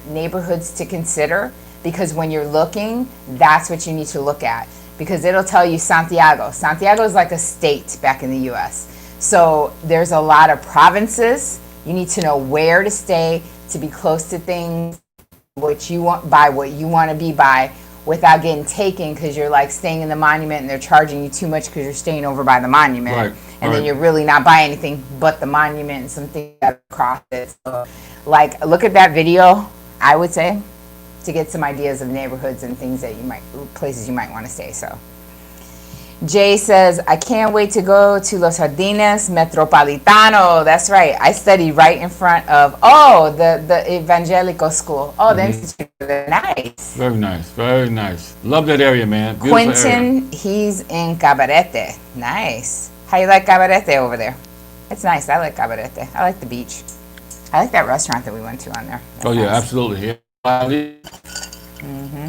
neighborhoods to consider, because when you're looking, that's what you need to look at, because it'll tell you Santiago. Santiago is like a state back in the U.S. So there's a lot of provinces. You need to know where to stay, to be close to things, what you want to be by, without getting taken because you're like staying in the monument and they're charging you too much because you're staying over by the monument. Right, And right. then you're really not buying anything but the monument and some things that across it. So, like, look at that video, I would say, to get some ideas of neighborhoods and things that places you might want to stay. So Jay says, I can't wait to go to Los Jardines Metropolitano. That's right. I studied right in front of, the Evangelical School. Oh, the institute. Nice. Very nice, very nice. Love that area, man. Beautiful area. Quentin, he's in Cabarete. Nice. How you like Cabarete over there? It's nice. I like Cabarete. I like the beach. I like that restaurant that we went to on there. That's Oh, yeah, nice. absolutely. Yeah.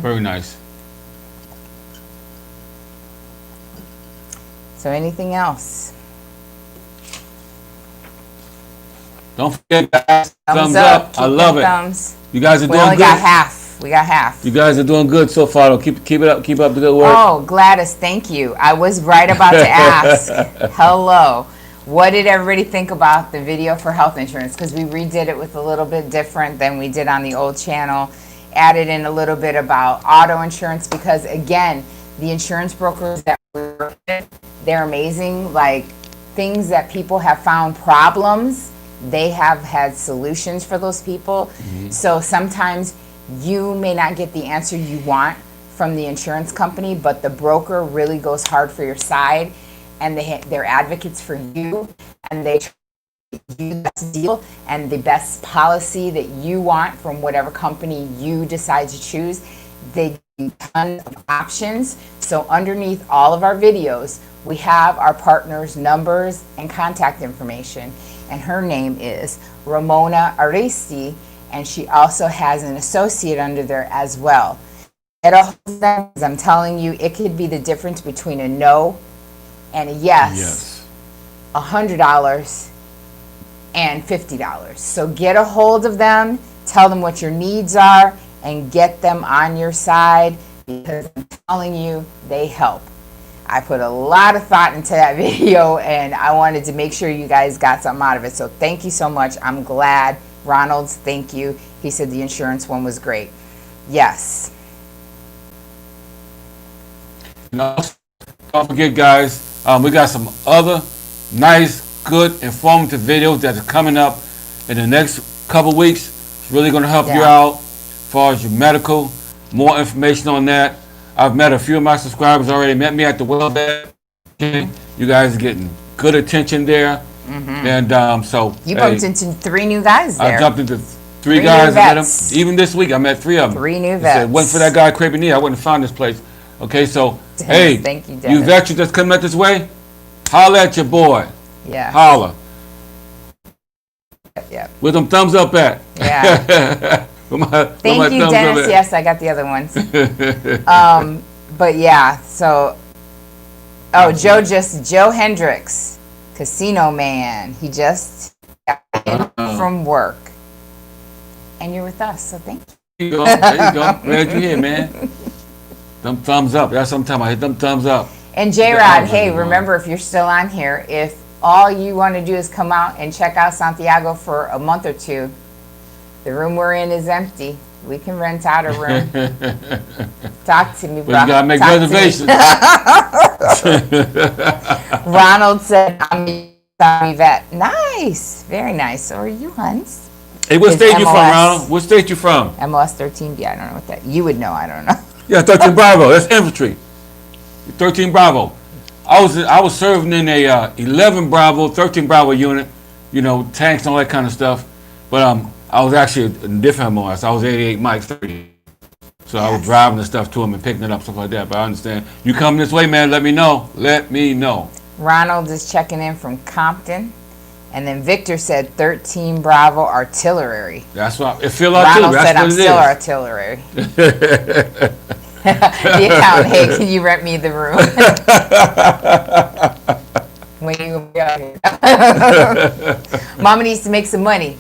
Very nice. So anything else? Don't forget, guys, thumbs up. up. I Keep love them it. Thumbs. You guys are We doing only good. got half. We got half. You guys are doing good so far. Though. Keep it up. Keep up the good work. Oh, Gladys, thank you. I was right about to ask. Hello. What did everybody think about the video for health insurance? Because we redid it with a little bit different than we did on the old channel. Added in a little bit about auto insurance because, again, the insurance brokers that we work with, they're amazing. Like, things that people have found problems, they have had solutions for those people. So sometimes you may not get the answer you want from the insurance company, but the broker really goes hard for your side, and they're advocates for you, and they try you the best deal and the best policy that you want from whatever company you decide to choose. They give you tons of options. So underneath all of our videos, we have our partners' numbers and contact information. And her name is Ramona Aristi, and she also has an associate under there as well. I'm telling you, it could be the difference between a no and a yes. $100 and $50. So get a hold of them, tell them what your needs are, and get them on your side, because I'm telling you, they help. I put a lot of thought into that video, and I wanted to make sure you guys got something out of it. So thank you so much. I'm glad. Ronald, thank you. He said the insurance one was great. Yes. No, don't forget, guys, we got some other nice, good, informative videos that are coming up in the next couple weeks. It's really going to help you out as far as your medical. More information on that. I've met a few of my subscribers already. Met me at the Wellbed. You guys are getting good attention there. And so you bumped into 3 new guys there. I jumped into 3 guys. I met them. Even this week, I met 3 of them. 3 new vets. Said, wasn't for that guy Creepy Knee, I wouldn't have found this place. Okay, so hey, thank you, you veterans that's coming up this way, holla at your boy. Yeah. Holla. Yeah. Where them thumbs up at? Yeah. Thank you, Dennis. Yes, I got the other ones. But yeah, so Joe Hendricks, Casino Man. He just got in from work, and you're with us, so thank you. There you go. Glad you're here, man. Them thumbs up. That's sometimes I hit them thumbs up. And J-Rod, hey, remember, if you're still on here, if all you want to do is come out and check out Santiago for a month or 2, the room we're in is empty. We can rent out a room. Talk to me, bro. But you gotta make reservations. Ronald said, I'm a vet. Nice. Very nice. So are you, Huns? Hey, what state you from, Ronald? What state you from? MLS 13B. I don't know what that. You would know. I don't know. Yeah, 13 Bravo. That's infantry. 13 Bravo. I was serving in a 11 Bravo, 13 Bravo unit. You know, tanks and all that kind of stuff. But I was actually a different MLS. I was 88 Mike 30. So I was driving the stuff to him and picking it up, stuff like that. But I understand. You come this way, man, let me know. Let me know. Ronald is checking in from Compton. And then Victor said 13 Bravo Artillery. That's what it feels like. Ronald said I'm still artillery. The accountant, hey, can you rent me the room? When you be out here. Mama needs to make some money.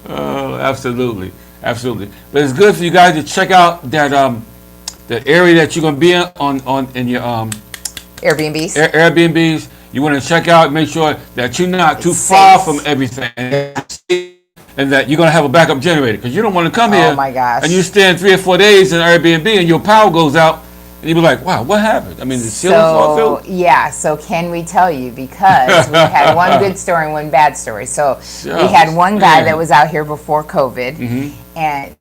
Oh, absolutely. Absolutely. But it's good for you guys to check out that that area that you're gonna be in your Airbnbs. Airbnbs. You want to check out, make sure that you're not too far from everything, and that you're going to have a backup generator, because you don't want to come here. Oh my gosh. And you stand 3 or 4 days in Airbnb and your power goes out, and you be like, wow, what happened? I mean, the ceiling fall through? Yeah, so can we tell you, because we had one good story and one bad story. So we had one guy that was out here before COVID, and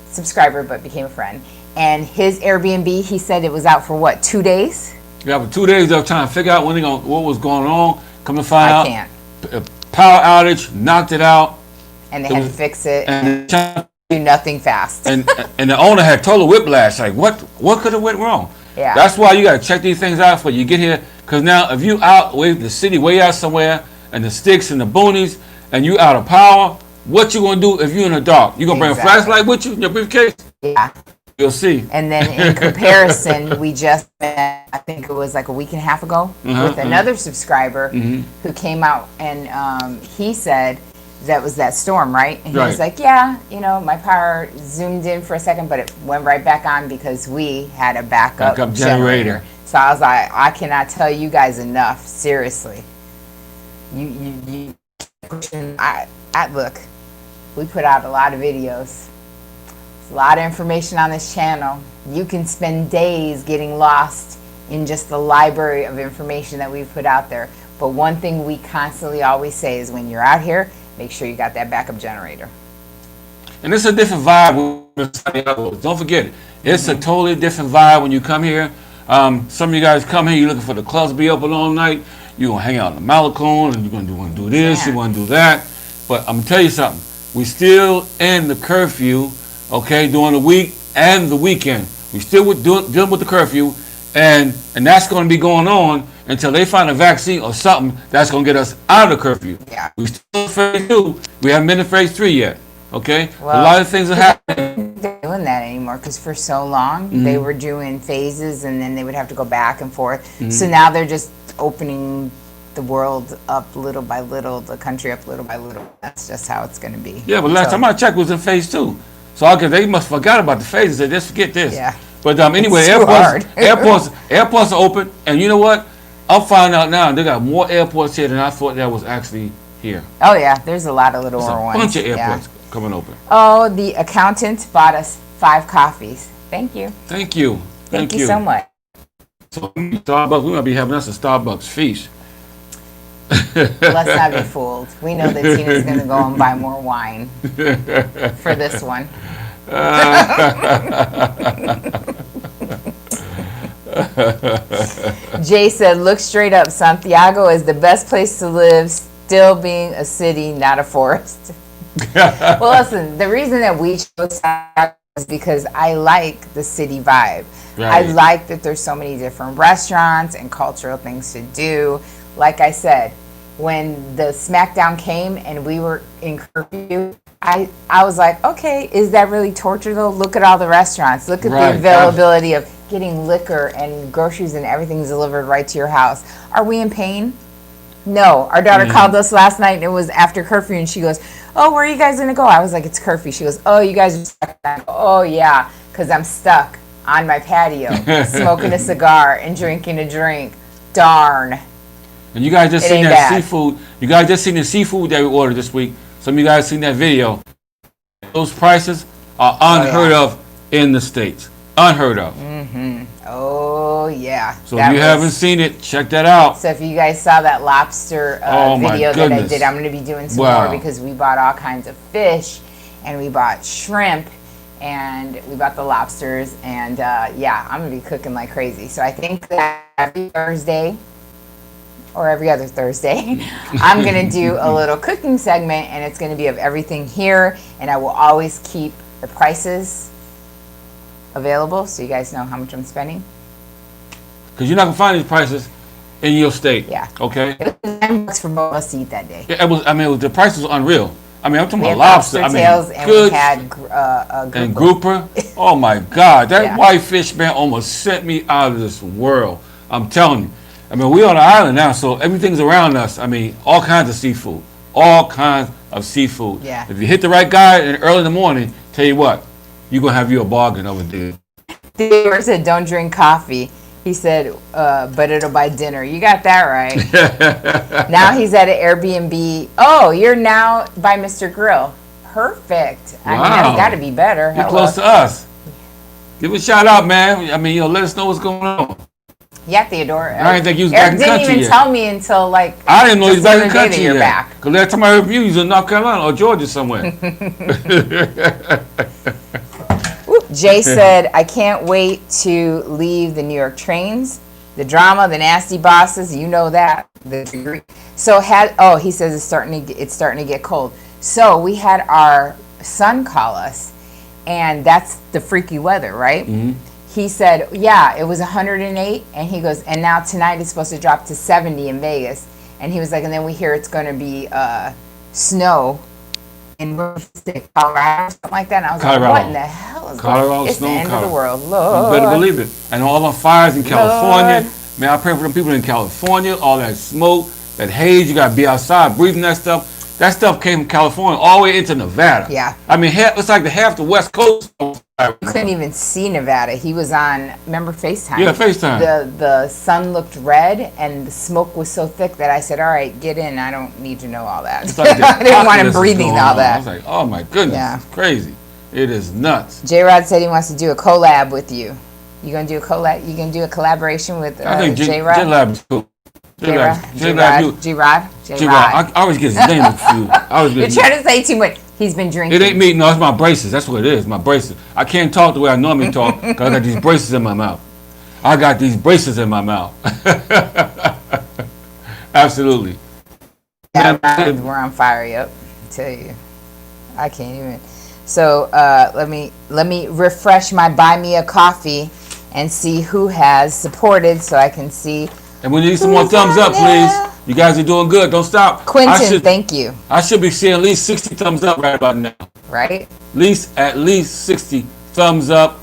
subscriber, but became a friend. And his Airbnb, he said it was out for what, 2 days? Yeah, for 2 days they were trying to figure out what was going on. Come to find out, can't. Power outage, knocked it out. And they had to fix it and do nothing fast. And the owner had total whiplash. Like, what could have went wrong? Yeah. That's why you got to check these things out before you get here. Because now, if you out with the city, way out somewhere, and the sticks and the boonies, and you out of power, what you gonna do if you in the dark? You gonna bring a flashlight with you in your briefcase? Yeah. You'll see. And then in comparison, we just met, I think it was like a week and a half ago, with another subscriber who came out, and he said that was that storm, right? And he was like, yeah, you know, my power zoomed in for a second, but it went right back on because we had a backup generator. So I was like, I cannot tell you guys enough, seriously. Look, we put out a lot of videos. A lot of information on this channel. You can spend days getting lost in just the library of information that we've put out there. But one thing we constantly always say is when you're out here, make sure you got that backup generator. And it's a different vibe. Don't forget it. It's a totally different vibe when you come here. Some of you guys come here, you're looking for the clubs to be open all night. You're going to hang out in the Malecon, and you're going to do this, you want to do that. But I'm going to tell you something. We still in the curfew, okay, during the week and the weekend. We still dealing with the curfew, and that's going to be going on until they find a vaccine or something that's going to get us out of the curfew. Yeah. We still in phase 2. We haven't been in phase 3 yet, okay? Well, a lot of things are happening. They're doing that anymore because for so long they were doing phases and then they would have to go back and forth. So now they're just opening the world up little by little, the country up little by little. That's just how it's going to be. Yeah, but last time I checked was in phase 2. So I guess they must have forgot about the phases. They just forget this. Yeah. But anyway, airports are open, and you know what? I'm finding out now they got more airports here than I thought that was actually here. Oh yeah, there's a lot of little There's a ones. bunch of airports coming open. Oh, the accountant bought us 5 coffees. Thank you. Thank you. Thank you so much. So Starbucks, we might be having us a Starbucks feast. Let's not be fooled. We know that Tina's going to go and buy more wine for this one. Jay said, look straight up. Santiago is the best place to live, still being a city, not a forest. Well, listen, the reason that we chose Santiago is because I like the city vibe. Right. I like that there's so many different restaurants and cultural things to do. Like I said, when the smackdown came and we were in curfew, I was like, okay, is that really torture though? Look at all the restaurants. Look at the availability of getting liquor and groceries and everything's delivered right to your house. Are we in pain? No. Our daughter called us last night and it was after curfew and she goes, oh, where are you guys going to go? I was like, it's curfew. She goes, oh, you guys are stuck. I go, oh, yeah, because I'm stuck on my patio smoking a cigar and drinking a drink. Darn. And you guys just seen that seafood. You guys just seen the seafood that we ordered this week. Some of you guys seen that video. Those prices are unheard of in the States. Unheard of. Oh, yeah. So if you haven't seen it, check that out. So if you guys saw that lobster video that I did, I'm going to be doing some more because we bought all kinds of fish and we bought shrimp and we bought the lobsters. And yeah, I'm going to be cooking like crazy. So I think that every Thursday or every other Thursday, I'm going to do a little cooking segment and it's going to be of everything here. And I will always keep the prices available so you guys know how much I'm spending. Because you're not going to find these prices in your state. Yeah. Okay? It was $9 for both of us to eat that day. Yeah, the price was unreal. I mean, I'm talking about lobster. lobster. Tails, and we had grouper. And grouper. Oh my God. That whitefish, man, almost sent me out of this world. I'm telling you. I mean, we're on an island now, so everything's around us. I mean, all kinds of seafood. All kinds of seafood. Yeah. If you hit the right guy early in the morning, tell you what, you're going to have you a bargain over there. Theodore said, don't drink coffee. He said, but it'll buy dinner. You got that right. Now he's at an Airbnb. Oh, you're now by Mr. Grill. Perfect. I mean, that's got to be better. You're close to us. Give a shout out, man. I mean, let us know what's going on. Yeah, Theodore. I didn't think you was back in the country yet. Didn't even tell me until like I didn't know he was back in the country yet. Back. Because last time I heard you, he was in North Carolina or Georgia somewhere. Jay said, I can't wait to leave the New York trains, the drama, the nasty bosses, you know that. So he says it's starting to get cold. So we had our son call us, and that's the freaky weather, right? Mm-hmm. He said, yeah, it was 108, and he goes, and now tonight it's supposed to drop to 70 in Vegas. And he was like, and then we hear it's going to be snow in Colorado, something like that. And I was like, what in the hell is Colorado? It's the end of the world. Lord. You better believe it. And all the fires in California. Lord. Man, I pray for them people in California, all that smoke, that haze, you got to be outside breathing that stuff. That stuff came from California all the way into Nevada. Yeah. I mean, it's like half the West Coast. You couldn't even see Nevada. He was on, remember FaceTime? Yeah, FaceTime. The sun looked red and the smoke was so thick that I said, all right, get in. I don't need to know all that. Like I didn't want him breathing all that. I was like, oh my goodness, it's crazy. It is nuts. J-Rod said he wants to do a collab with you. You gonna do a collab? You gonna do a collaboration with J-Rod? J-Rod is cool. J-Rod. I always get his name confused. You're trying to say too much. He's been drinking. It ain't me. No, it's my braces. That's what it is. My braces. I can't talk the way I normally talk because I got these braces in my mouth. Absolutely. Yeah, Man, we're on fire. Yep, I tell you, I can't even. So let me refresh my buy me a coffee and see who has supported, so I can see. and we need some more Who's thumbs on up, please. there? You guys are doing good. Don't stop. Quentin, thank you. I should be seeing at least 60 thumbs up right about now. Right? At least 60 thumbs up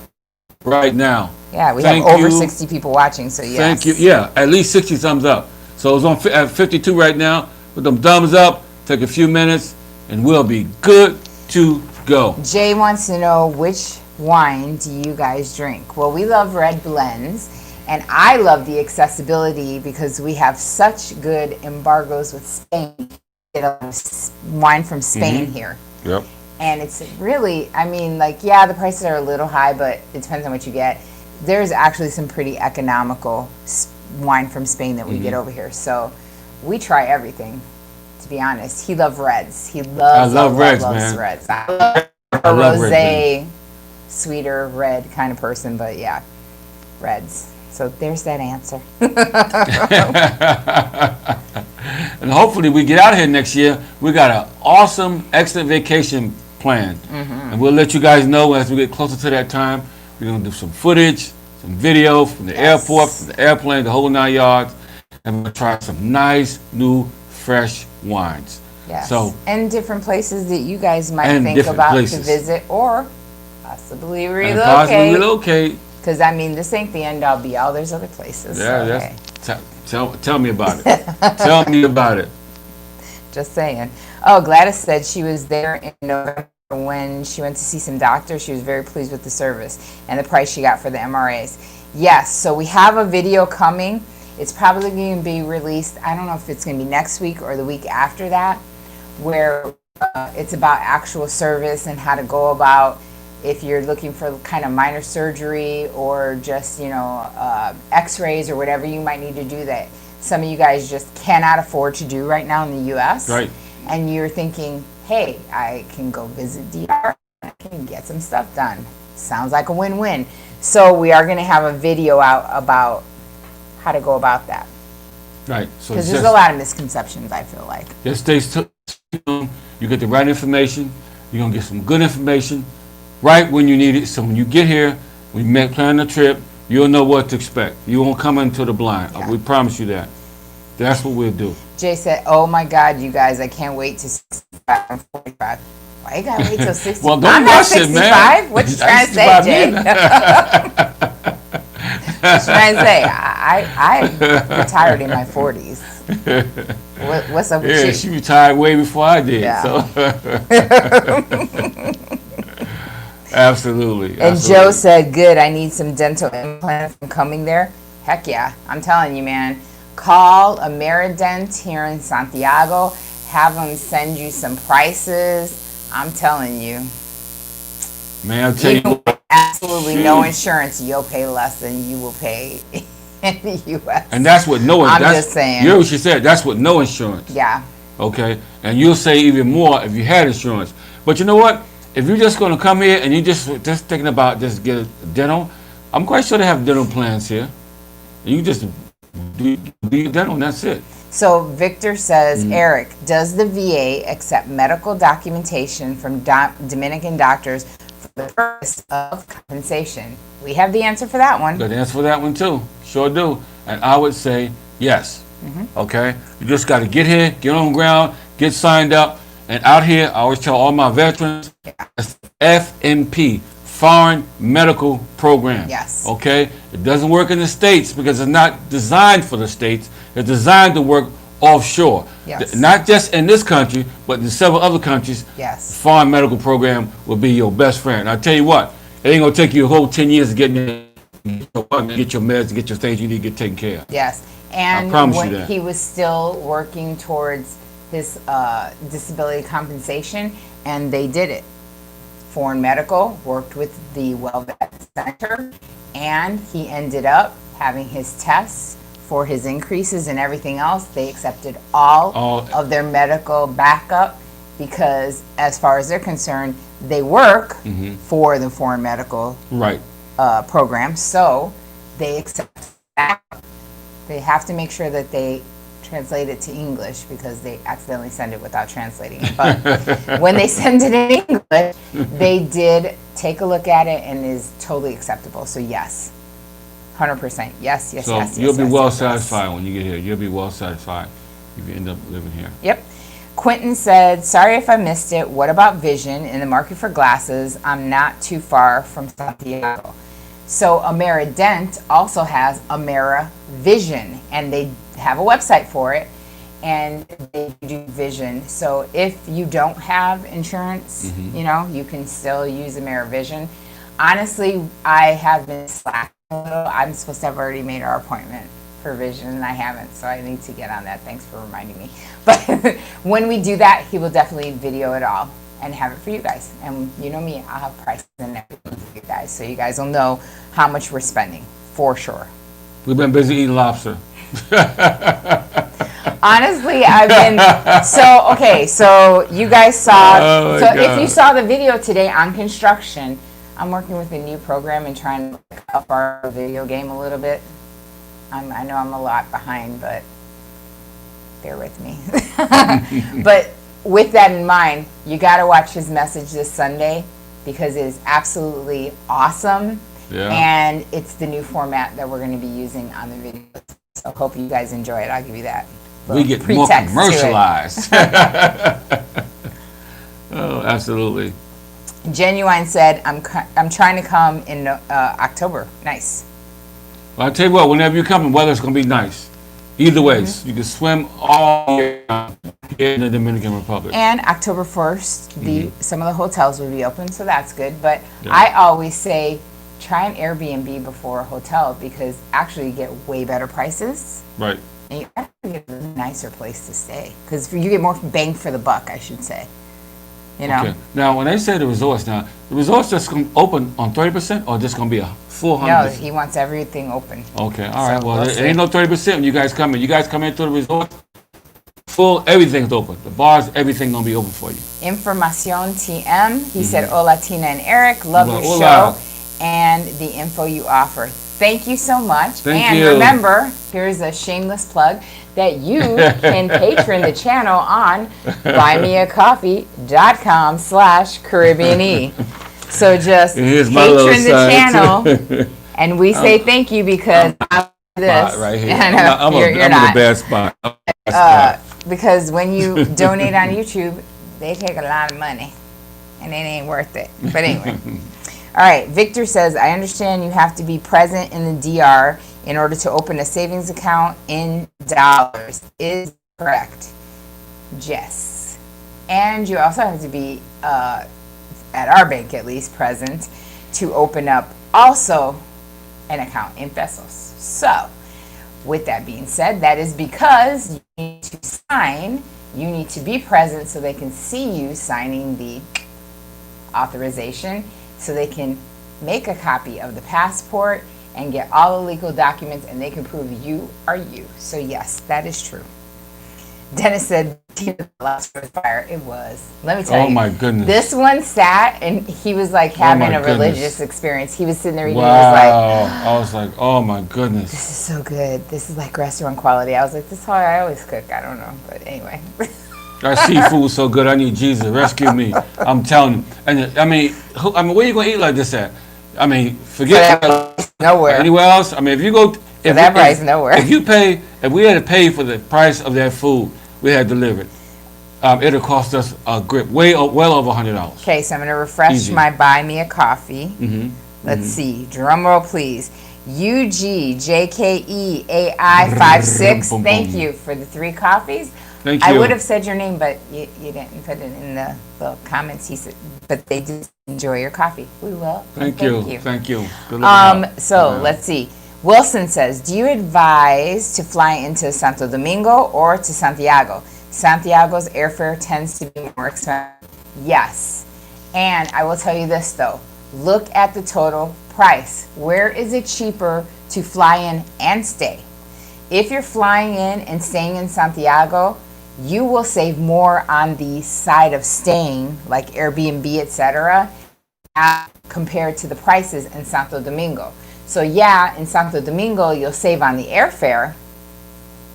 right now. Yeah, we Thank have over you. 60 people watching, so yes. Thank you. Yeah, at least 60 thumbs up. So it's on at 52 right now. Put them thumbs up. Take a few minutes, and we'll be good to go. Jay wants to know, which wine do you guys drink? Well, we love red blends, and I love the accessibility because we have such good embargoes with Spain. Get a wine from Spain here. Yep. And it's really, I mean, like, yeah, the prices are a little high, but it depends on what you get. There's actually some pretty economical wine from Spain that we get over here. So we try everything, to be honest. He loves reds. He loves, I love reds, loves man. reds. I love a rosé, sweeter red kind of person, but yeah, reds. So there's that answer. And hopefully we get out here next year. We got an awesome, excellent vacation planned. And we'll let you guys know as we get closer to that time. We're going to do some footage, some video from the airport, from the airplane, the whole 9 yards. And we're going to try some nice, new, fresh wines. Yes. So, and different places that you guys might And think different about places. to visit or possibly and possibly relocate. relocate. Because, I mean, this ain't the end all be all. There's other places. Yeah, so, hey. tell me about it. Tell me about it. Just saying. Oh, Gladys said she was there in November when she went to see some doctors. She was very pleased with the service and the price she got for the MRAs. Yes, so we have a video coming. It's probably going to be released, I don't know if it's going to be next week or the week after that, where it's about actual service and how to go about if you're looking for kind of minor surgery or just, x-rays or whatever you might need to do that some of you guys just cannot afford to do right now in the U.S. Right. And you're thinking, hey, I can go visit DR, I can get some stuff done. Sounds like a win-win. So we are going to have a video out about how to go about that. Right. So Because there's a lot of misconceptions, I feel like. Just stay tuned. You get the right information. You're going to get some good information right when you need it. So when you get here, when you plan the trip, you'll know what to expect. You won't come into the blind. Yeah. We promise you that. That's what we'll do. Jay said, oh my God, you guys, I can't wait to 65 and 45. Why you gotta wait till 65? Well, don't I'm not rush it, 65. man. What you trying to say, Jay? What you trying to say? I retired in my 40s. What's up with you? Yeah, she retired way before I did. Yeah. So. Absolutely. And Joe said, good, I need some dental implants from coming there. Heck yeah, I'm telling you, man. Call Amerident here in Santiago. Have them send you some prices. I'm telling you. Man, I'll tell you what. Absolutely no insurance. You'll pay less than you will pay in the U.S. And that's what no insurance. I'm just saying. You heard what she said. That's what no insurance. Yeah. Okay? And you'll save even more if you had insurance. But you know what? If you're just going to come here and you're just thinking about just get a dental, I'm quite sure they have dental plans here. You just do your dental and that's it. So Victor says, Eric, does the VA accept medical documentation from Dominican doctors for the purpose of compensation? We have the answer for that one. Got the answer for that one too. Sure do. And I would say yes. Okay? You just got to get here, get on the ground, get signed up. And out here, I always tell all my veterans, it's FMP, Foreign Medical Program. Yes. Okay? It doesn't work in the States because it's not designed for the States. It's designed to work offshore. Yes. Not just in this country, but in several other countries. Yes. The Foreign Medical Program will be your best friend. I tell you what, it ain't going to take you a whole 10 years to get in there, get your meds, and get your things you need to get taken care of. Yes. And I promise you when that. he was still working towards his disability compensation, and they did it. Foreign Medical worked with the Well-Vet Center, and he ended up having his tests for his increases and everything else. They accepted all of their medical backup because, as far as they're concerned, they work for the Foreign Medical program, so they accept backup. They have to make sure that they translate it to English because they accidentally send it without translating it. But when they send it in English, they did take a look at it and is totally acceptable. So yes, 100%. Yes, yes, So yes. you'll yes, be yes, well yes, yes. satisfied when you get here. You'll be well satisfied if you end up living here. Yep. Quentin said, sorry if I missed it. What about vision in the market for glasses? I'm not too far from Santiago. So AmeriDent also has AmeriVision, and they have a website for it, and they do vision. So if you don't have insurance, you know, you can still use AmeriVision. Honestly, I have been slacking a little. I'm supposed to have already made our appointment for vision, and I haven't, so I need to get on that. Thanks for reminding me. But when we do that, he will definitely video it all and have it for you guys. And you know me, I'll have prices and everything for you guys, so you guys will know how much we're spending, for sure. We've been busy eating lobster. Honestly, I've been, so you guys saw, Oh my so if God. you saw the video today on construction, I'm working with a new program and trying to up our video game a little bit. I know I'm a lot behind, but bear with me. But with that in mind, you got to watch his message this Sunday because it is absolutely awesome. Yeah. And it's the new format that we're going to be using on the video. So hope you guys enjoy it. I'll give you that. We get more pretext to it. commercialized. Oh, absolutely. Genuine said, I'm trying to come in October. Nice. Well, I'll tell you what, whenever you come, the weather's going to be nice. Either way, you can swim all year round here in the Dominican Republic. And October 1st, some of the hotels will be open, so that's good. But Yeah. I always say, try an Airbnb before a hotel because actually you get way better prices. Right. And you actually get a nicer place to stay because you get more bang for the buck, I should say. You know? Okay. Now, when they say the resorts, the resorts just going to open on 30% or just going to be a full 100%? No, he wants everything open. Okay, all right. So Well, we'll it see. ain't no 30% when you guys come in. You guys come into the resort, full, everything's open. The bars, everything going to be open for you. Informacion TM. He said, Hola, Tina and Eric. Love your Hola. show and the info you offer. Thank you so much. Thank and you. remember, here's a shameless plug that you can patron the channel on buymeacoffee.com/CaribbeanE. So just Here's my little patron the side. channel, and we say thank you because of this. Right here. I know, I'm you're in not. a bad spot. I'm in a bad spot. Because when you donate on YouTube, they take a lot of money, and it ain't worth it. But anyway. All right, Victor says, I understand you have to be present in the DR in order to open a savings account in dollars. Is correct? Yes. And you also have to be, at our bank at least, present to open up also an account in pesos. So, with that being said, that is because you need to sign, you need to be present so they can see you signing the authorization, so they can make a copy of the passport and get all the legal documents and they can prove you are you. So yes, that is true. Dennis said, Tina lost for fire. It was. Let me tell you. Oh my goodness. This one sat and he was like having my a goodness. religious experience. He was sitting there eating. Wow. He was like, I was like, oh my goodness. this is so good. This is like restaurant quality. I was like, this is how I always cook. I don't know. But anyway. That seafood so good. I need Jesus. Rescue me. I'm telling you. And I mean, where you going to eat like this at? I mean, forget Nowhere. anywhere else. I mean, if you go, if that price, nowhere. If we had to pay for the price of that food we had delivered, it'll cost us a grip, well over $100. Okay, so I'm going to refresh Easy. my Buy Me a Coffee. Let's see. Drum roll, please. UGJKEAI56. Thank you for the 3 coffees. Thank you. I would have said your name, but you didn't put it in the little comments. He said, but they did enjoy your coffee. We will. Thank you. Thank you. Good looking out. So let's see. Wilson says, do you advise to fly into Santo Domingo or to Santiago? Santiago's airfare tends to be more expensive. Yes. And I will tell you this, though. Look at the total price. Where is it cheaper to fly in and stay? If you're flying in and staying in Santiago, you will save more on the side of staying, like Airbnb, etc., compared to the prices in Santo Domingo. So yeah, in Santo Domingo, you'll save on the airfare,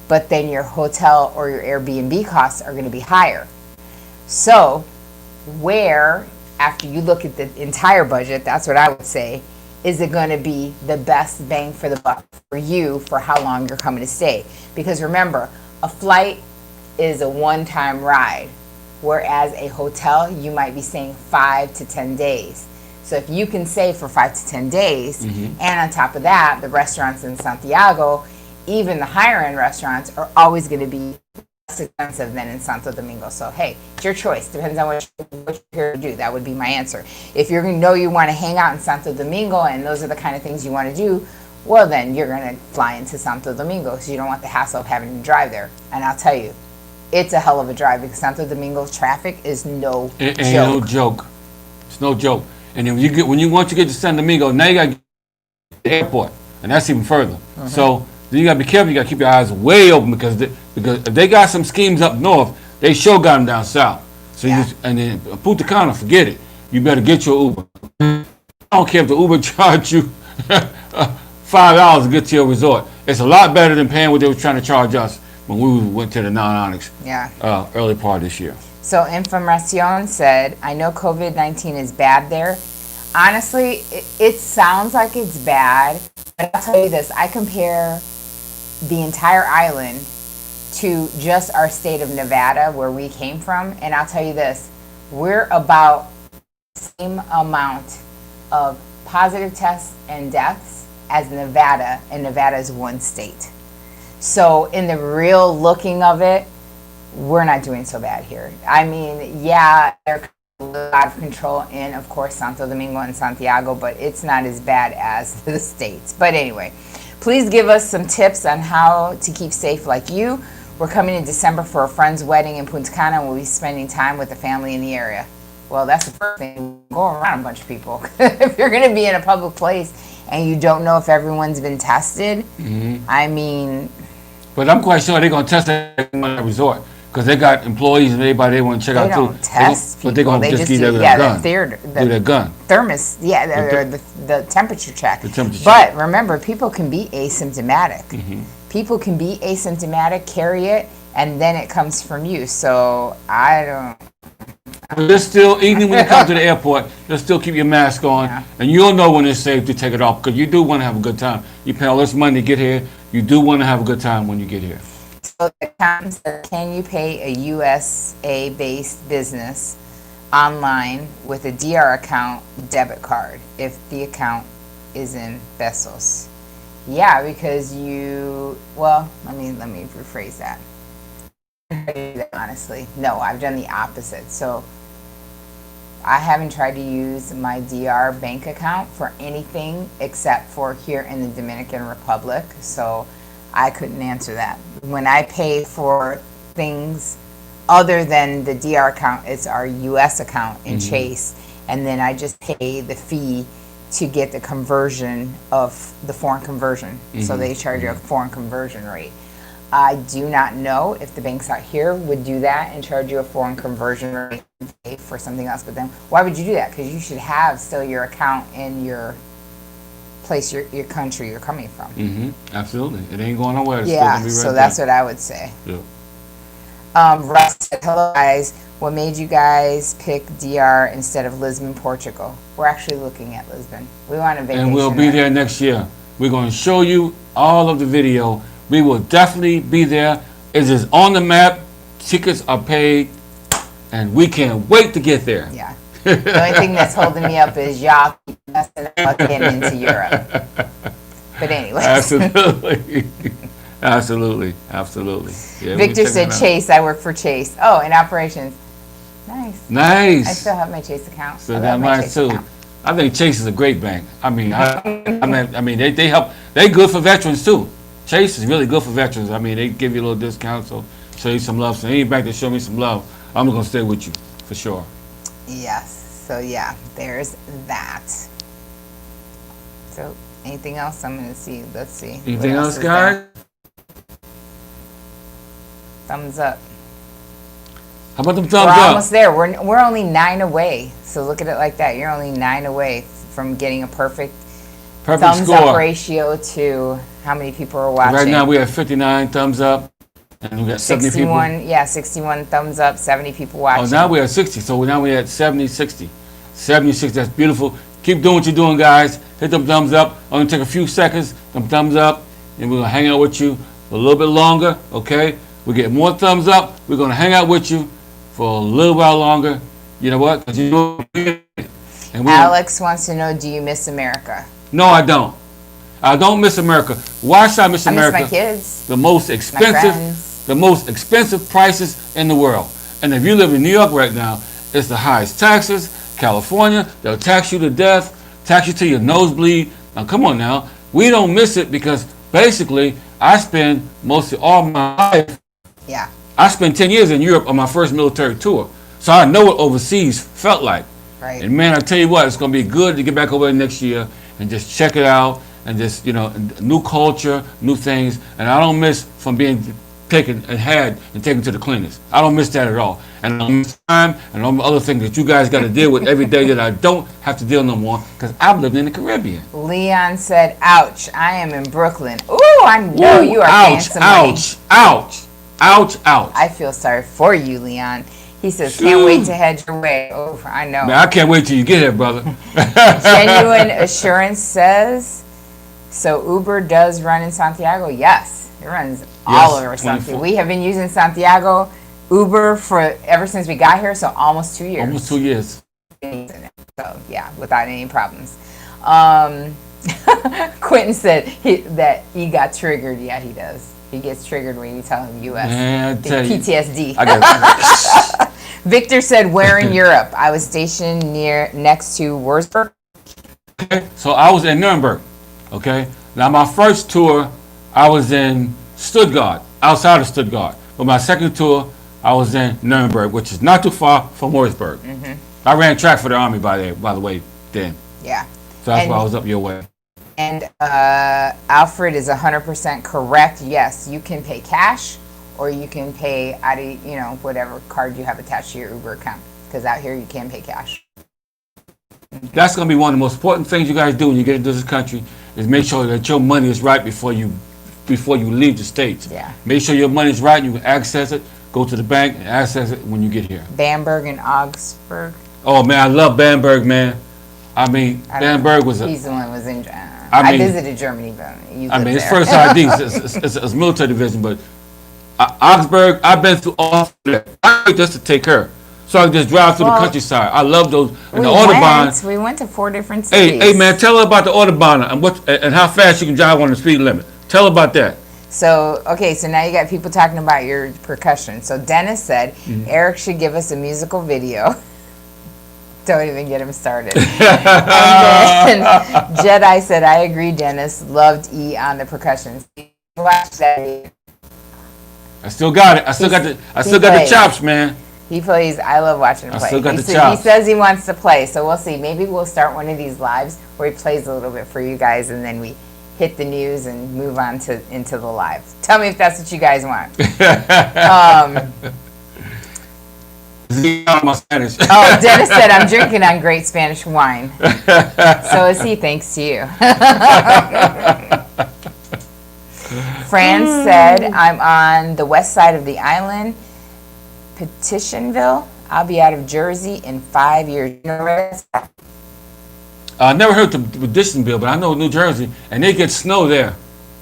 but then your hotel or your Airbnb costs are going to be higher. So where, after you look at the entire budget, that's what I would say, is it going to be the best bang for the buck for you for how long you're coming to stay? Because remember, a flight is a one-time ride, whereas a hotel, you might be staying 5 to 10 days. So if you can save for 5 to 10 days, and on top of that, the restaurants in Santiago, even the higher end restaurants, are always going to be less expensive than in Santo Domingo. So hey, it's your choice. Depends on what you're here to do. That would be my answer. If you're going to know you want to hang out in Santo Domingo and those are the kind of things you want to do, well then you're going to fly into Santo Domingo because you don't want the hassle of having to drive there. And I'll tell you, it's a hell of a drive because Santo Domingo's traffic is no It joke. ain't no joke. It's no joke. And then once you get to Santo Domingo, now you got to get to the airport, and that's even further. So then you got to be careful. You got to keep your eyes way open because if they got some schemes up north, they sure got them down south. So and then Punta Cana, forget it. You better get your Uber. I don't care if the Uber charge you $5 to get to your resort. It's a lot better than paying what they were trying to charge us when we went to the non-Onyx early part of this year. So Informacion said, I know COVID-19 is bad there. Honestly, it sounds like it's bad, but I'll tell you this, I compare the entire island to just our state of Nevada where we came from, and I'll tell you this, we're about the same amount of positive tests and deaths as Nevada, and Nevada is one state. So in the real looking of it, we're not doing so bad here. I mean, yeah, they're a lot of control in, of course, Santo Domingo and Santiago, but it's not as bad as the states. But anyway, please give us some tips on how to keep safe like you. We're coming in December for a friend's wedding in Punta Cana, and we'll be spending time with the family in the area. Well, that's the first thing. Go around a bunch of people. If you're going to be in a public place and you don't know if everyone's been tested, I mean... But I'm quite sure they're going to test everyone at the resort because they got employees and everybody they want to check out too. They don't test people. But they're going to just give them their gun. Thermos, the temperature check. The temperature but check. Remember, people can be asymptomatic. People can be asymptomatic, carry it, and then it comes from you. So I don't... But they're still, even when you come to the airport, they'll still keep your mask on, and you'll know when it's safe to take it off because you do want to have a good time. You pay all this money to get here. You do want to have a good time when you get here. So the accountant said, can you pay a USA-based business online with a DR account debit card if the account is in pesos? Yeah, because well, let me rephrase that. Honestly, no, I've done the opposite. So I haven't tried to use my DR bank account for anything except for here in the Dominican Republic. So I couldn't answer that. When I pay for things other than the DR account, it's our US account in Chase. And then I just pay the fee to get the conversion of the foreign conversion. So they charge you a foreign conversion rate. I do not know if the banks out here would do that and charge you a foreign conversion rate for something else. But then why would you do that? Because you should have still your account in your place, your country you're coming from. Absolutely. It ain't going nowhere. It's Yeah, still gonna be right so that's what I would say. Yeah. Russ said, hello guys. What made you guys pick DR instead of Lisbon, Portugal? We're actually looking at Lisbon. We want a vacation. And we'll be there next year. We're going to show you all of the video. We will definitely be there. It is on the map. Tickets are paid. And we can't wait to get there. Yeah. The only thing that's holding me up is y'all keep messing up getting into Europe. But anyway. Absolutely. Absolutely. Yeah, Victor said Chase. I work for Chase. Oh, in operations. Nice. I still have my Chase account. Still got mine too. I think Chase is a great bank. I mean, they help. They good for veterans too. Chase is really good for veterans. I mean, they give you a little discount, so show you some love. So any bank that show me some love, I'm gonna stay with you for sure. Yes. So yeah, there's that. So anything else? I'm gonna see. Let's see. Anything else, guys? Thumbs up. How about them thumbs up? We're almost there. We're only 9 away. So look at it like that. You're only 9 away from getting a perfect thumbs score. Up ratio to how many people are watching. Right now we have 59 thumbs up. And we got 70 people. 61, yeah, 61 thumbs up, 70 people watching. Oh, now we're at 60. So now we're at 70, 60. 76, that's beautiful. Keep doing what you're doing, guys. Hit them thumbs up. Only take a few seconds. Them thumbs up. And we're going to hang out with you a little bit longer, okay? We get more thumbs up. We're going to hang out with you for a little while longer. You know what? 'Cause you know, and Alex wants to know, do you miss America? No, I don't. I don't miss America. Why should I miss America? I miss my kids. The most expensive prices in the world. And if you live in New York right now, it's the highest taxes. California, they'll tax you to death, tax you till your nosebleed. Now, come on now. We don't miss it because basically I spend mostly all my life. Yeah. I spent 10 years in Europe on my first military tour. So I know what overseas felt like. Right. And man, I tell you what, it's going to be good to get back over there next year and just check it out and just, you know, new culture, new things. And I don't miss from being taken and taken to the cleaners. I don't miss that at all. And I don't miss time and all the other things that you guys got to deal with every day that I don't have to deal no more because I've lived in the Caribbean. Leon said, ouch, I am in Brooklyn. Ooh, I know you are paying some money. Ouch. I feel sorry for you, Leon. He says, can't wait to head your way. Oh, I know. Man, I can't wait till you get here, brother. Genuine Assurance says, so Uber does run in Santiago? Yes, it runs all over Santiago. We have been using Santiago Uber for ever since we got here, so almost 2 years. Almost 2 years. So, yeah, without any problems. Quentin said that he got triggered. Yeah, he does. He gets triggered when you tell him U.S. Man, I tell you. PTSD. Victor said, where in Europe? I was stationed next to Würzburg. Okay, so I was in Nuremberg. Okay, now my first tour, I was in Stuttgart, outside of Stuttgart. But my second tour, I was in Nuremberg, which is not too far from Würzburg. I ran track for the Army, by the way, then. Yeah. So that's why I was up your way. And Alfred is 100% correct. Yes, you can pay cash, or you can pay out of, whatever card you have attached to your Uber account. Because out here, you can pay cash. That's going to be one of the most important things you guys do when you get into this country is make sure that your money is right before you leave the States. Yeah. Make sure your money is right and you can access it. Go to the bank and access it when you get here. Bamberg and Augsburg. Oh, man, I love Bamberg, man. I mean, Bamberg was He's the one who was in I visited Germany, but it's first ID. It's military division, but Augsburg, I've been through all of that. I wait just to take her. So I can just drive through the countryside. I love those. And the Autobahn. We went to 4 different cities. Hey, man, tell her about the Autobahn and how fast you can drive on the speed limit. Tell her about that. So, okay, so now you got people talking about your percussion. So Dennis said, Eric should give us a musical video. Don't even get him started. And then Jedi said, I agree, Dennis. Loved E on the percussion. Watch that. I still got it. I still got the chops, man. He plays. I love watching him play. I still got the chops. He says he wants to play, so we'll see. Maybe we'll start one of these lives where he plays a little bit for you guys, and then we hit the news and move on into the live. Tell me if that's what you guys want. Oh, Dennis said, I'm drinking on great Spanish wine. So is he, thanks to you. Fran said, I'm on the west side of the island, Petitionville. I'll be out of Jersey in 5 years. You know where that's at? I never heard of Petitionville, but I know New Jersey, and they get snow there,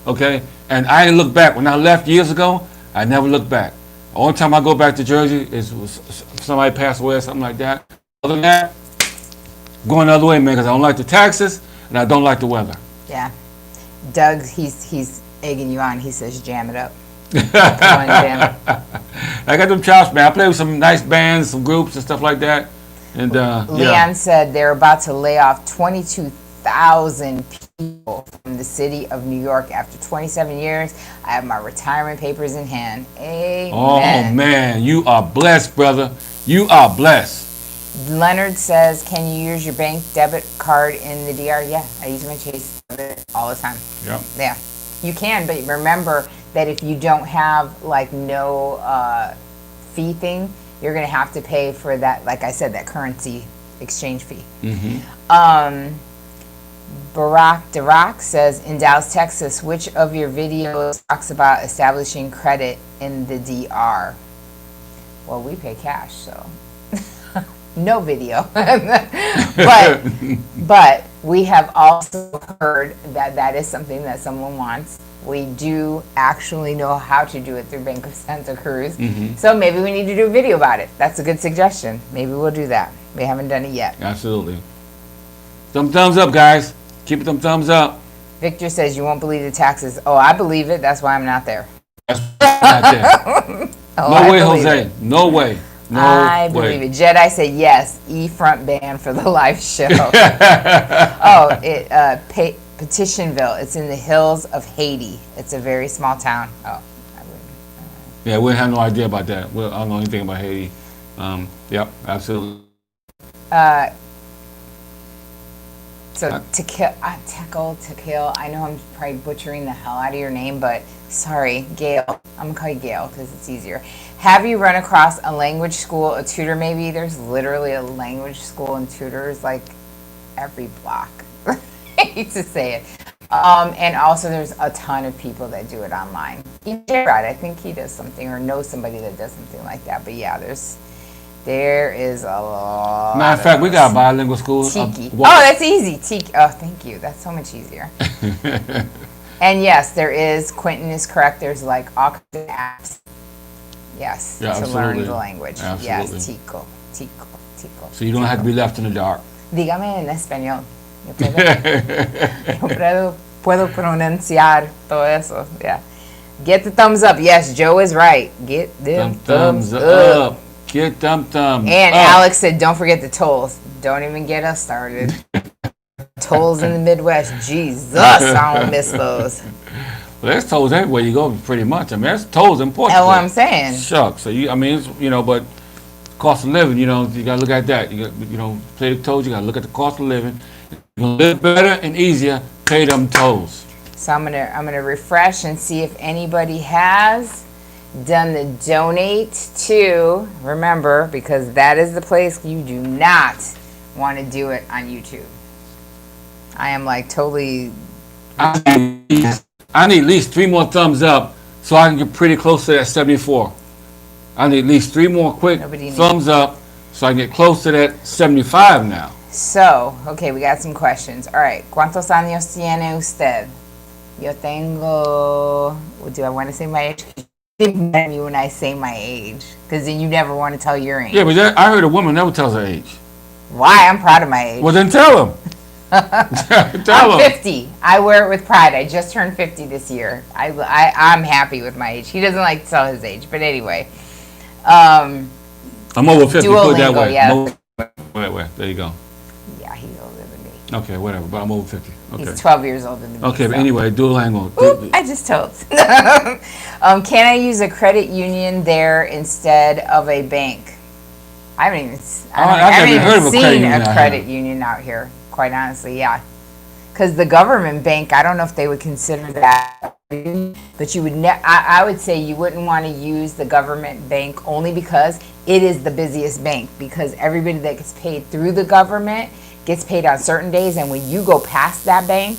okay? And I didn't look back. When I left years ago, I never looked back. The only time I go back to Jersey is somebody passed away or something like that. Other than that, going the other way, man, because I don't like the taxes and I don't like the weather. Yeah. Doug, he's egging you on. He says, jam it up. Come on, jam it. I got them chops, man. I play with some nice bands, some groups and stuff like that. And Leon said they're about to lay off 22,000 people from the city of New York after 27 years. I have my retirement papers in hand. Amen. Oh, man. You are blessed, brother. You are blessed. Leonard says, can you use your bank debit card in the DR? Yeah, I use my Chase debit all the time. Yep. Yeah, you can, but remember that if you don't have no fee thing, you're going to have to pay for that, like I said, that currency exchange fee. Barack Dirac says, in Dallas, Texas, which of your videos talks about establishing credit in the DR? Well, we pay cash, so no video. but we have also heard that that is something that someone wants. We do actually know how to do it through Bank of Santa Cruz. So maybe we need to do a video about it. That's a good suggestion. Maybe we'll do that. We haven't done it yet. Absolutely. Thumbs up, guys. Keep them thumbs up. Victor says you won't believe the taxes. Oh, I believe it. That's why I'm not there. That's not there. No way, Jose. No way. No I believe it. Jedi said yes. E-front band for the live show. Petitionville. It's in the hills of Haiti. It's a very small town. Oh, I wouldn't. Yeah, we have no idea about that. I don't know anything about Haiti. Yep, absolutely. So to kill, I know I'm probably butchering the hell out of your name, but sorry, Gail. I'm gonna call you Gail because it's easier. Have you run across a language school, a tutor maybe? There's literally a language school and tutors like every block. I hate to say it. And also there's a ton of people that do it online. Even Jared, I think he does something or knows somebody that does something like that. But yeah, there is a lot. Matter of fact, we got a bilingual school. Tiki. That's easy. Tiki. Oh, thank you. That's so much easier. And yes, there is. Quentin is correct. There's like all kinds of apps. Yes, yeah, to learn the language. Absolutely. Yes, Tico. So you don't have to be left in the dark. Dígame en español. Yo puedo pronunciar todo eso. Yeah. Get the thumbs up. Yes, Joe is right. Get them thumbs up. Get them thumbs And up. Alex said, don't forget the tolls. Don't even get us started. Tolls in the Midwest. Jesus, I don't miss those. Well, there's tolls everywhere you go, pretty much. I mean, there's tolls in Portugal. That's what I'm saying. Shucks. So it's, but cost of living, you gotta look at that. You got, play the tolls. You gotta look at the cost of living. You're gonna live better and easier. Pay them tolls. So I'm gonna refresh and see if anybody has done the donate to. Remember, because that is the place you do not want to do it on YouTube. I am like totally. I need at least 3 more thumbs up so I can get pretty close to that 74. I need at least 3 more quick thumbs up so I can get close to that 75 now. So, okay, we got some questions. All right, ¿cuántos años tiene usted? Yo tengo. Do I want to say my age? Think about me when I say my age, because then you never want to tell your age. Yeah, but I heard a woman never tells her age. Why? I'm proud of my age. Well, then tell them. I'm 50. I wear it with pride. I just turned 50 this year. I'm happy with my age. He doesn't like to tell his age, but anyway. I'm over 50. Duolingo, put it that way. Yeah. Wait. There you go. Yeah, he's older than me. Okay, whatever. But I'm over 50. Okay. He's 12 years older than me. Okay, so. but anyway, Duolingo. Oop, I just told. Can I use a credit union there instead of a bank? I haven't even seen a credit union out here, quite honestly, yeah. Because the government bank, I don't know if they would consider that, but you would. I would say you wouldn't want to use the government bank only because it is the busiest bank. Because everybody that gets paid through the government gets paid on certain days, and when you go past that bank,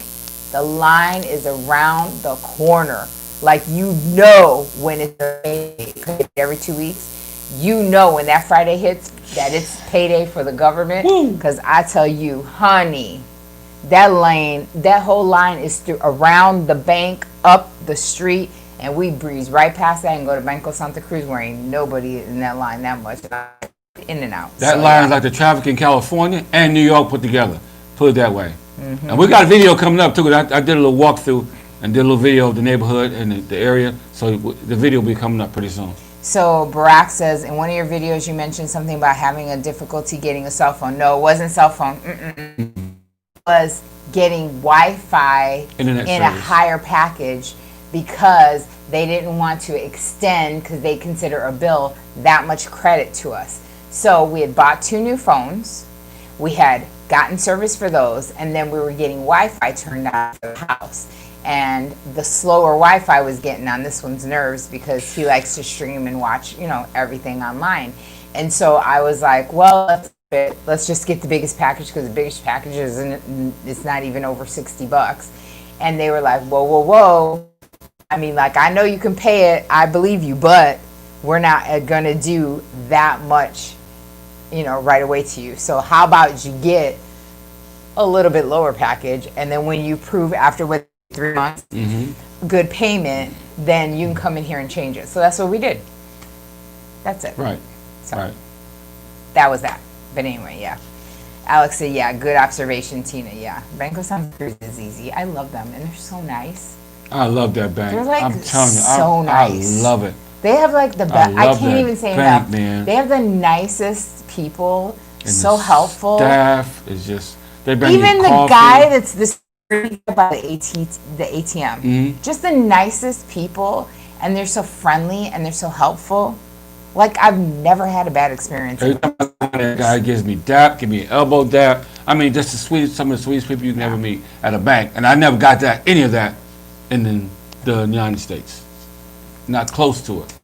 the line is around the corner. Like when it's paid every 2 weeks. When that Friday hits that it's payday for the government. Because I tell you, honey, that whole line is around the bank, up the street, and we breeze right past that and go to Banco Santa Cruz where ain't nobody in that line that much. In and out. That line is like the traffic in California and New York put together. Put it that way. Mm-hmm. And we got a video coming up too. Cause I did a little walkthrough and did a little video of the neighborhood and the area. So the video will be coming up pretty soon. So Barack says, in one of your videos you mentioned something about having a difficulty getting a cell phone. No, it wasn't cell phone. It was getting Wi-Fi in a higher package because they didn't want to extend, because they consider a bill, that much credit to us. So we had bought 2 new phones. We had gotten service for those, and then we were getting Wi-Fi turned on for the house. And the slower Wi-Fi was getting on this one's nerves because he likes to stream and watch, everything online. And so I was like, well, let's just get the biggest package, because the biggest package it's not even over $60. And they were like, whoa. I mean, like, I know you can pay it. I believe you, but we're not going to do that much, right away to you. So how about you get a little bit lower package, and then when you prove after 3 months, good payment, then you can come in here and change it. So that's what we did. That's it. Right. So Right. that was that. But anyway, yeah. Alex said, yeah, good observation, Tina. Yeah. Banco Santa Cruz is easy. I love them, and they're so nice. I love that bank. They're like I'm telling you, so nice. I love it. They have like the best. I can't even say enough. Man. They have the nicest people. And so the helpful. Staff is just. They bring even you the coffee. guy that's the by the ATM. Just the nicest people, and they're so friendly and they're so helpful. Like, I've never had a bad experience. Every time that guy gives me dap, give me an elbow dap. I mean, just some of the sweetest people you can ever meet at a bank. And I never got any of that in the United States. Not close to it.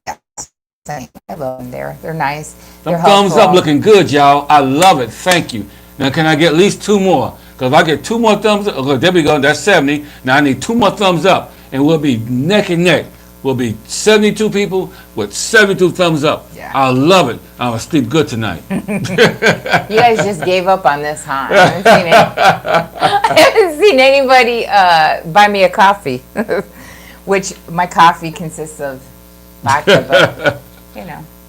I love them there. They're nice. Them thumbs up looking good, y'all. I love it. Thank you. Now, can I get at least 2 more? Because if I get 2 more thumbs up, look, there we go. That's 70. Now I need 2 more thumbs up, and we'll be neck and neck. We'll be 72 people with 72 thumbs up. Yeah. I love it. I'm going to sleep good tonight. You guys just gave up on this, huh? I haven't seen anybody buy me a coffee, which my coffee consists of vodka, but,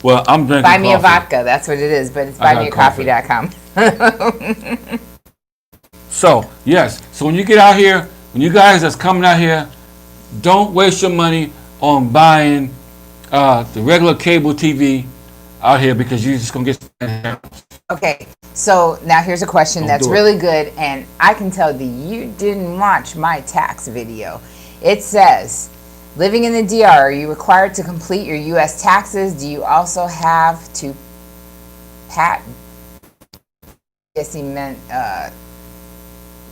Well, I'm drinking Buy me coffee. a vodka, that's what it is, but it's buymeacoffee.com. So, yes. So when you get out here, when you guys that's coming out here, don't waste your money on buying the regular cable TV out here because you're just going to get... Okay, so now here's a question that's really good, and I can tell that you didn't watch my tax video. It says, living in the DR, are you required to complete your U.S. taxes? Do you also have to guess he meant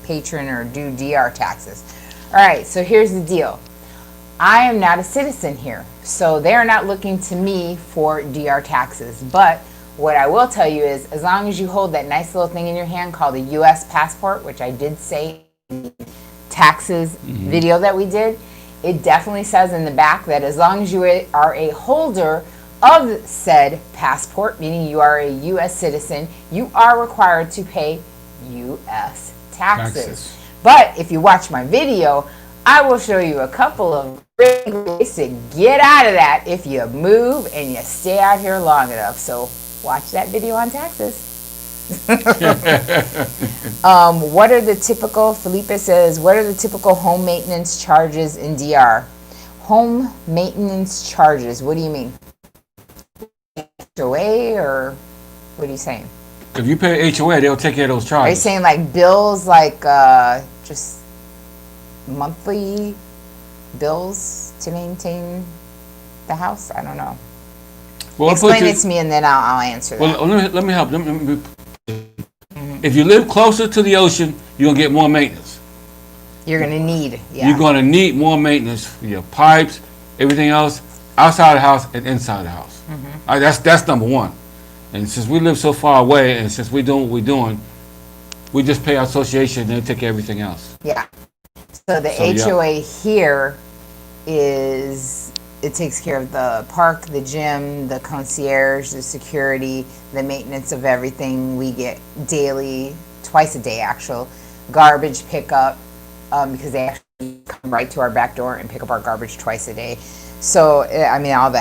patron or do DR taxes. All right, so here's the deal. I am not a citizen here, so they're not looking to me for DR taxes. But what I will tell you is, as long as you hold that nice little thing in your hand called a U.S. passport, which I did say in the taxes video that we did, it definitely says in the back that as long as you are a holder of said passport, meaning you are a U.S. citizen, you are required to pay U.S. taxes. But if you watch my video, I will show you a couple of ways to get out of that if you move and you stay out here long enough. So watch that video on taxes. What are the typical, Felipe says, what are the typical home maintenance charges in DR? Home maintenance charges, what do you mean? HOA, or what are you saying? If you pay HOA, they'll take care of those charges. Are you saying like bills, like just monthly bills to maintain the house? I don't know. Well, explain it to me and then I'll answer that. Well, let me help. If you live closer to the ocean, you're going to get more maintenance. You're going to need, You're going to need more maintenance for your pipes, everything else, outside the house and inside the house. That's number one. And since we live so far away and since we're doing what we're doing, we just pay our association and they take care of everything else. Yeah. So the HOA here is, it takes care of the park, the gym, the concierge, the security, the maintenance of everything. We get daily, twice a day actual, garbage pickup because they actually come right to our back door and pick up our garbage twice a day. So, I mean, all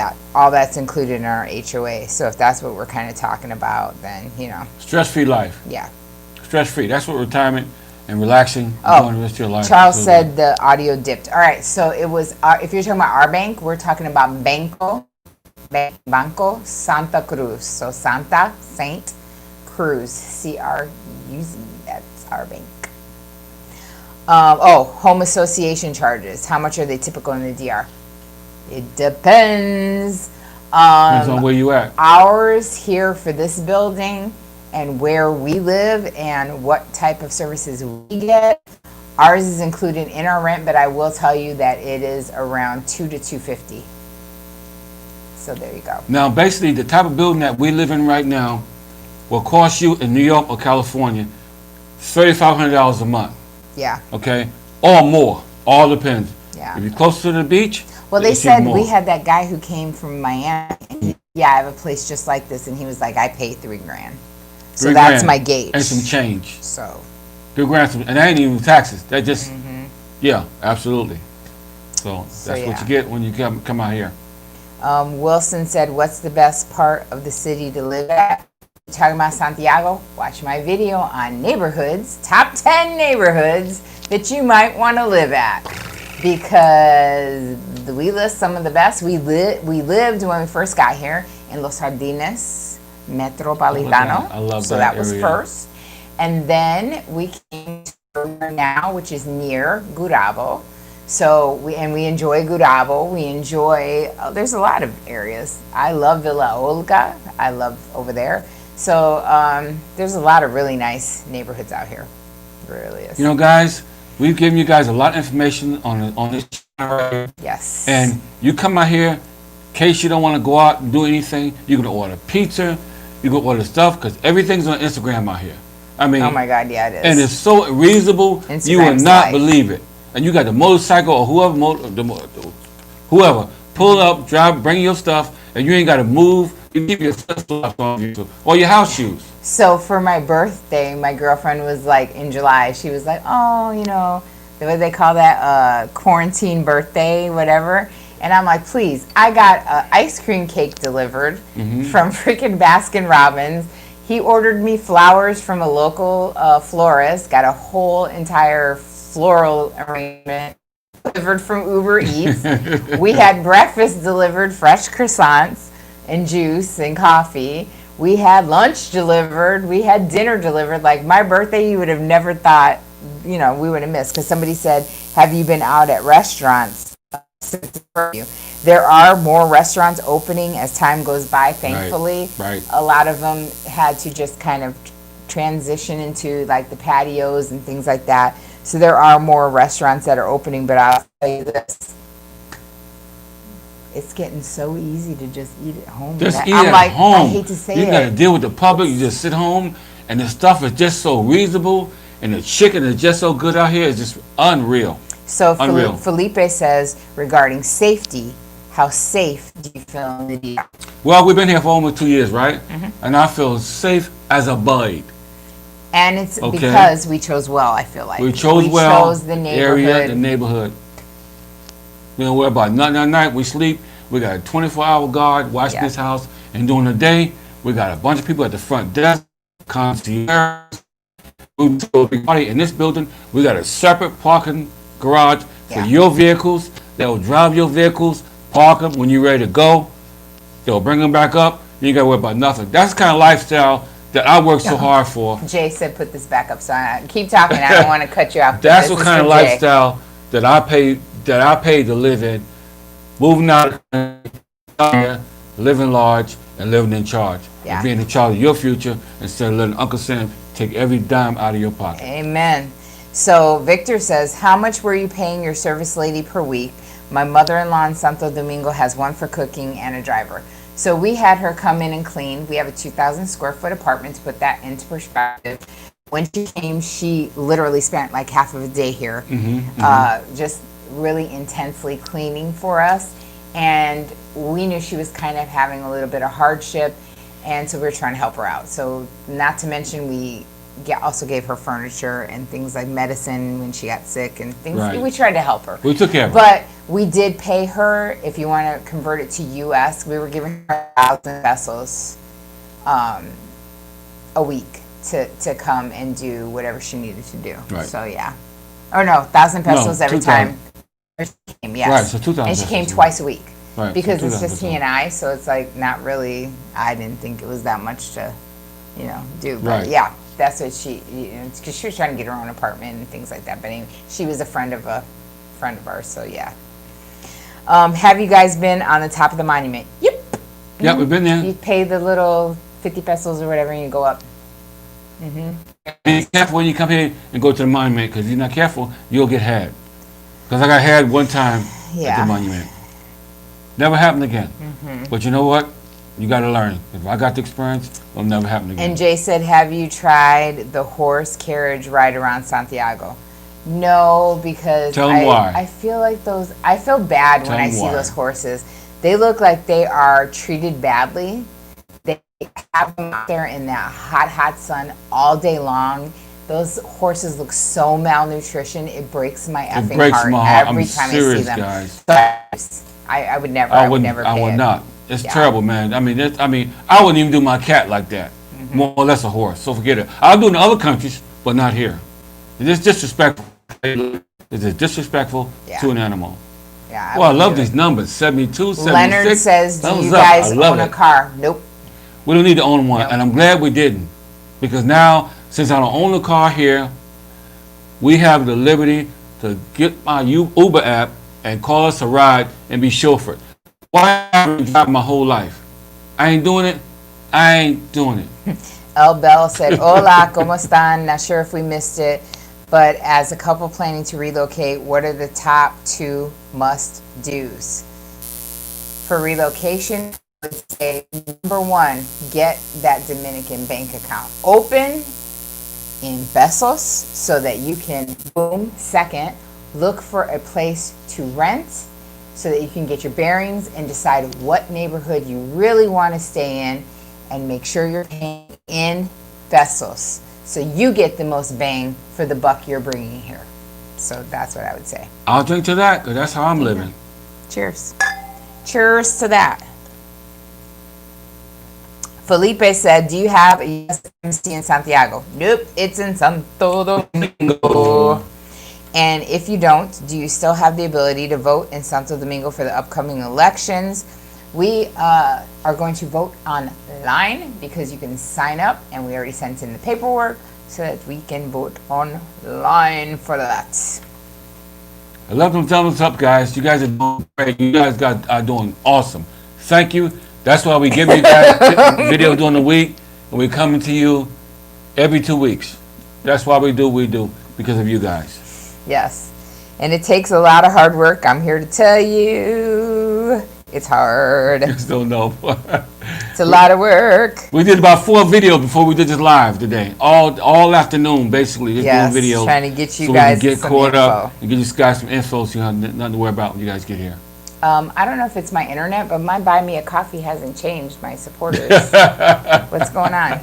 that's included in our HOA. So if that's what we're kind of talking about, then, Stress-free life. Yeah. Stress-free. That's what retirement and relaxing enjoying the rest of your life. Charles said the audio dipped. All right, so it was, if you're talking about our bank, we're talking about Banco Santa Cruz. So Santa, Saint, Cruz, C-R-U-Z. That's our bank. Home association charges. How much are they typical in the DR? It depends. Depends on where you at. Ours here for this building and where we live and what type of services we get. Ours is included in our rent, but I will tell you that it is around $200 to $250. So there you go. Now, basically, the type of building that we live in right now will cost you in New York or California $3,500 a month. Yeah. Okay, or more. All depends. Yeah. If you're close to the beach, Well, they it's said even more. we had that guy who came from Miami. And I have a place just like this, and he was like, I pay $3,000. So $3 that's grand my gauge. and some change. So. $3 grand, and that ain't even taxes. That just, yeah, absolutely. So that's what you get when you come out here. Wilson said, what's the best part of the city to live at? You're talking about Santiago? Watch my video on neighborhoods, top 10 neighborhoods that you might want to live at. Because we list some of the best. We lived when we first got here in Los Jardines Metropolitano. I love so that that was area. first. And then we came to now, which is near Gurabo. So we enjoy Gurabo. We enjoy, there's a lot of areas. I love Villa Olga. I love over there. So there's a lot of really nice neighborhoods out here. It really is. You know, guys, we've given you guys a lot of information on this channel right here. Yes. And you come out here, in case you don't want to go out and do anything, you can order pizza, you can order stuff, because everything's on Instagram out here. I mean, oh my God, yeah, it is. and it's so reasonable, you will Instagram's not life. believe it. And you got the motorcycle or whoever, pull up, drive, bring your stuff, and you ain't got to move. You keep your stuff on you, or your house shoes. So for my birthday, my girlfriend was like, in July, she was like, oh, you know, what they call that, quarantine birthday, whatever. And I'm like, please, I got an ice cream cake delivered from freaking Baskin Robbins. He ordered me flowers from a local florist, got a whole entire floral arrangement delivered from Uber Eats. We had breakfast delivered, fresh croissants and juice and coffee. We had lunch delivered. We had dinner delivered. Like my birthday, you would have never thought, you know, we would have missed. Because somebody said, have you been out at restaurants since the curfew? There are more restaurants opening as time goes by, thankfully. Right. A lot of them had to just kind of transition into like the patios and things like that. So there are more restaurants that are opening, but I'll tell you this. It's getting so easy to just eat at home. Just eat I'm at like, home. I hate to say you it. got to deal with the public. You just sit home, and the stuff is just so reasonable, and the chicken is just so good out here. It's just unreal. So Unreal. Felipe says, regarding safety, how safe do you feel in the DR? Well, we've been here for almost 2 years, right? And I feel safe as a bud. And it's Okay. because we chose well, I feel like. We chose well. chose the area, the neighborhood. neighborhood. We don't worry about nothing at night. We sleep. We got a 24-hour guard watching Yeah. this house. And during the day, we got a bunch of people at the front desk, concierge. We throw a big party in this building. We got a separate parking garage for Yeah. your vehicles. They'll drive your vehicles, park them when you're ready to go. They'll bring them back up. You ain't got to worry about nothing. That's the kind of lifestyle that I work so hard for. Jay said, put this back up. So I keep talking. I don't want to cut you off. but That's this what is kind of for Jay. lifestyle that I paid to live in. Moving out of the country, living large, and living in charge. Yeah. And being in charge of your future instead of letting Uncle Sam take every dime out of your pocket. Amen. So Victor says, how much were you paying your service lady per week? My mother-in-law in Santo Domingo has one for cooking and a driver. So we had her come in and clean. We have a 2,000 square foot apartment, to put that into perspective. When she came, she literally spent like half of a day here, just really intensely cleaning for us. And we knew she was kind of having a little bit of hardship, and so we were trying to help her out. So not to mention we also gave her furniture and things like medicine when she got sick and things. Right. We tried to help her. We took care of her. But we did pay her, if you want to convert it to US, we were giving her 1,000 pesos a week to come and do whatever she needed to do. Right. So yeah. Or no, 1,000 pesos No, every 2,000. time she came, yes. Right, so 2,000 And she came pesos. twice a week. Right, Because so it's 2,000 just he and I, so it's like not really, I didn't think it was that much to, do. But Right. yeah, that's what she, because she was trying to get her own apartment and things like that. But anyway, she was a friend of ours, so yeah. Have you guys been on the top of the monument? Yep. Yeah, we've been there. You pay the little 50 pesos or whatever and you go up. Be careful when you come here and go to the monument, because if you're not careful, you'll get had. Because I got had one time at Yeah. the monument. Never happened again. But you know what? You got to learn. If I got the experience, it'll never happen again. And Jay said, have you tried the horse carriage ride around Santiago? No, because Tell them why. I feel like I feel bad Tell when I them see why. those horses. They look like they are treated badly. They have them out there in that hot sun all day long. Those horses look so malnutrition. It breaks my effing breaks heart my heart. every I'm time serious, I see them. guys. So I would never. I would never I pay would it. not. It's Yeah. terrible, man. I mean, I wouldn't even do my cat like that. Mm-hmm. More or less a horse. So forget it. I'll do it in other countries, but not here. It's disrespectful. It's disrespectful Yeah. to an animal. Yeah. Well, I wouldn't love do it. these numbers. 72, 76. Leonard says, "Do Thumbs you up. guys I love own a it. car?" Nope. We don't need to own one, Nope. and I'm glad we didn't, because now, since I don't own a car here, we have the liberty to get my Uber app and call us a ride and be chauffeured. Why have I been driving my whole life? I ain't doing it. I ain't doing it. El Bell said, "Hola, ¿cómo están?" Not sure if we missed it, but as a couple planning to relocate, what are the top 2 must-dos? For relocation, I would say, number 1, get that Dominican bank account open in pesos so that you can, boom. Second, look for a place to rent so that you can get your bearings and decide what neighborhood you really want to stay in, and make sure you're paying in pesos so you get the most bang for the buck you're bringing here. So that's what I would say. I'll drink to that, because that's how I'm living. Cheers. Cheers to that. Felipe said, "Do you have a USMC in Santiago?" Nope, it's in Santo Domingo. And if you don't, do you still have the ability to vote in Santo Domingo for the upcoming elections? We are going to vote online because you can sign up, and we already sent in the paperwork so that we can vote online for that. I love them thumbs up, guys. You guys are doing great. You guys are doing awesome. Thank you. That's why we give you guys videos during the week, and we're coming to you every 2 weeks. That's why we do what we do, because of you guys. Yes. And it takes a lot of hard work. I'm here to tell you it's hard. Just don't know. It's a lot of work. We did about 4 videos before we did this live today. All afternoon, basically, just Yes, doing videos. trying to get you so guys we can get some caught up info. and get you guys some info so you have nothing to worry about when you guys get here. I don't know if it's my internet, but my Buy Me a Coffee hasn't changed, my supporters. What's going on?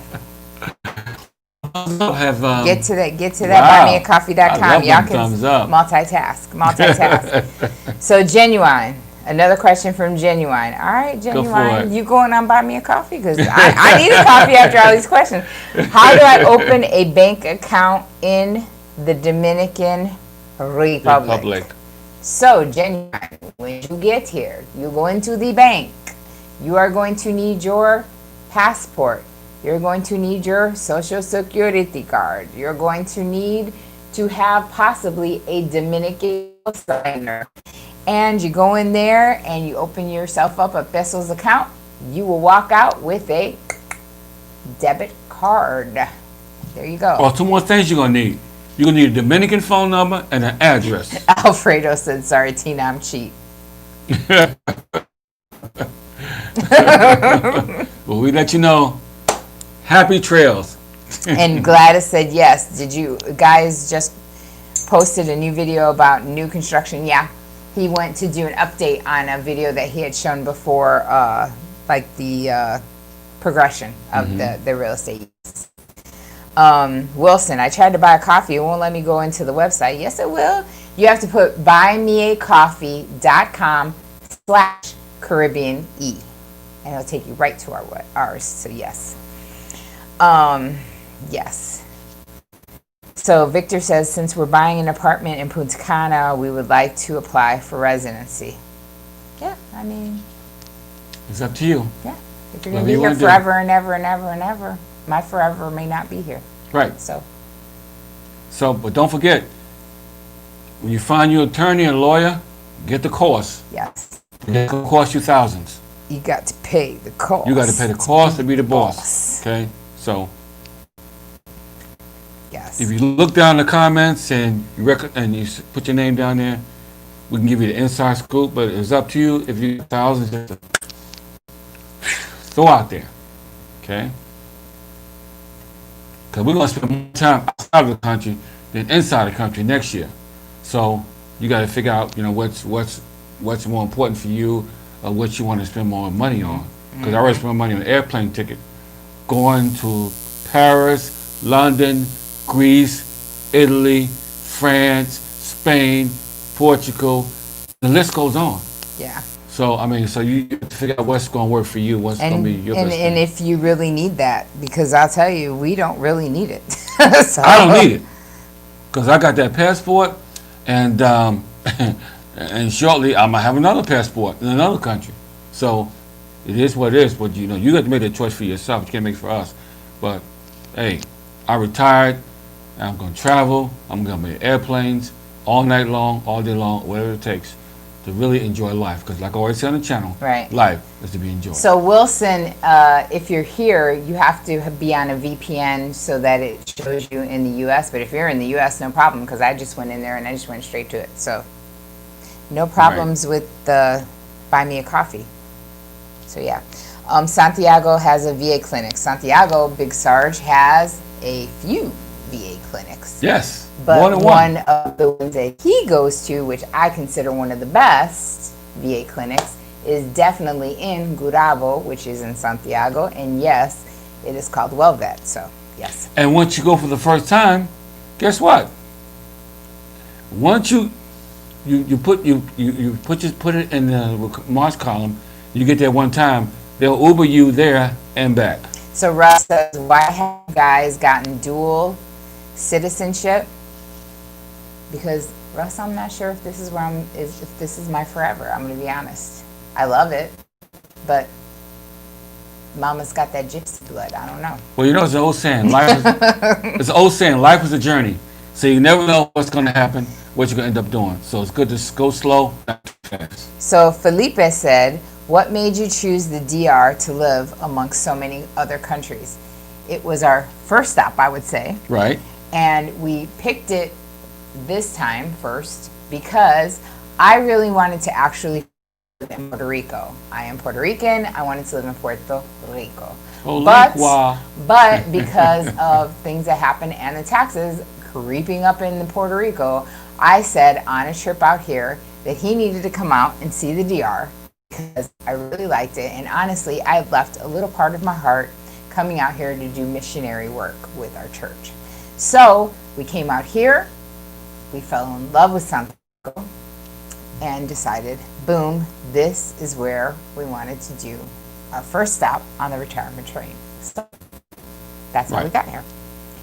Have, Get to that wow. buymeacoffee.com. I love Y'all them can thumbs up. multitask. So Genuine, another question from Genuine. All right, Genuine, it. you going on Buy Me a Coffee? Because I need a coffee after all these questions. How do I open a bank account in the Dominican Republic? So Genuine, when you get here, you go into the bank. You are going to need your passport. You're going to need your social security card. You're going to need to have possibly a Dominican signer. And you go in there and you open yourself up a pesos account. You will walk out with a debit card. There you go. Well, 2 more things you're going to need. You're going to need a Dominican phone number and an address. Alfredo said, "Sorry, Tina, I'm cheap." Well, we let you know. Happy trails. And Gladys said, "Yes." Did you guys just posted a new video about new construction? Yeah. He went to do an update on a video that he had shown before, like the progression of the real estate. Wilson, I tried to buy a coffee. It won't let me go into the website. Yes, it will. You have to put buymeacoffee.com/Caribbean E, and it'll take you right to ours. So yes. Yes. So Victor says, since we're buying an apartment in Punta Cana, we would like to apply for residency. Yeah, I mean, It's up to you. yeah. If you're going Whatever to be you here wanna do. forever and ever and ever and ever, my forever may not be here. Right. So, But don't forget, when you find your attorney and lawyer, get the course. yes. It will cost you thousands. You got to pay the cost. You got to pay the cost to be the boss. boss. Okay? So Yes. if you look down the comments and you put your name down there, we can give you the inside scoop, but it's up to you if you thousands just to throw out there. Okay? Because we're going to spend more time outside of the country than inside the country next year. So you got to figure out, what's more important for you, or what you want to spend more money on. Because I already spent money on an airplane ticket, going to Paris, London, Greece, Italy, France, Spain, Portugal. The list goes on. Yeah. So so you have to figure out what's going to work for you, what's going to be your best thing. And if you really need that, because I'll tell you, we don't really need it. So. I don't need it, because I got that passport, and and shortly I might have another passport in another country. So it is what it is. But you got to make that choice for yourself. You can't make it for us. But hey, I retired. I'm going to travel. I'm going to make airplanes all night long, all day long, whatever it takes to really enjoy life. Because like I always say on the channel, right, life is to be enjoyed. So Wilson, if you're here, you have to be on a VPN so that it shows you in the U.S. But if you're in the U.S., no problem, because I just went in there and I just went straight to it. So no problems with the buy me a coffee. So yeah. Santiago has a VA clinic. Santiago, Big Sarge, has a few VA clinics. Yes, but more than one of the ones that he goes to, which I consider one of the best VA clinics, is definitely in Gurabo, which is in Santiago, and yes, it is called WellVet. So yes. And once you go for the first time, guess what? Once you put it in the remarks column, you get there one time, they'll Uber you there and back. So Russ says, why have you guys gotten dual citizenship? Because Russ, I'm not sure if this is where if this is my forever. I'm going to be honest. I love it, but Mama's got that gypsy blood. I don't know. Well, it's an old saying. It's an old saying. Life is a journey, so you never know what's going to happen, what you're going to end up doing. So it's good to go slow, not too fast. So Felipe said, what made you choose the DR to live amongst so many other countries? It was our first stop, I would say. Right. And we picked it this time first because I really wanted to actually live in Puerto Rico. I am Puerto Rican. I wanted to live in Puerto Rico. But because of things that happened and the taxes creeping up in Puerto Rico, I said on a trip out here that he needed to come out and see the DR because I really liked it. And honestly, I left a little part of my heart coming out here to do missionary work with our church. So we came out here, we fell in love with Santiago, and decided, boom, this is where we wanted to do our first stop on the retirement train. So that's how we got here.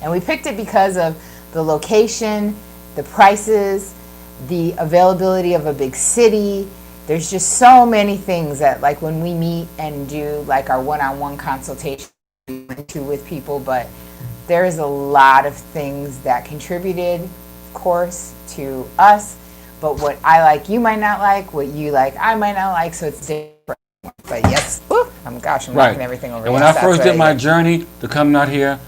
And we picked it because of the location, the prices, the availability of a big city. There's just so many things that, like, when we meet and do like our one-on-one consultation with people, but there is a lot of things that contributed, of course, to us. But what I like, you might not like. What you like, I might not like. So it's different. But yes, I'm knocking everything over. And when I first did my journey to come out here,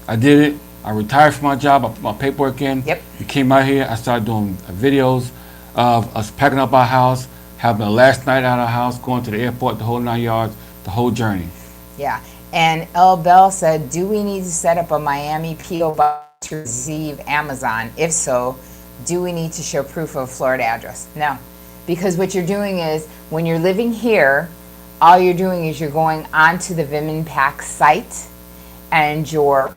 I did it. I retired from my job. I put my paperwork in. Yep. We came out here. I started doing videos of us packing up our house, having the last night at our house, going to the airport, the whole 9 yards, the whole journey. Yeah. And El Bell said, do we need to set up a Miami P.O. box to receive Amazon? If so, do we need to show proof of Florida address? No. Because what you're doing is, when you're living here, all you're doing is you're going onto the Viminpack site and you're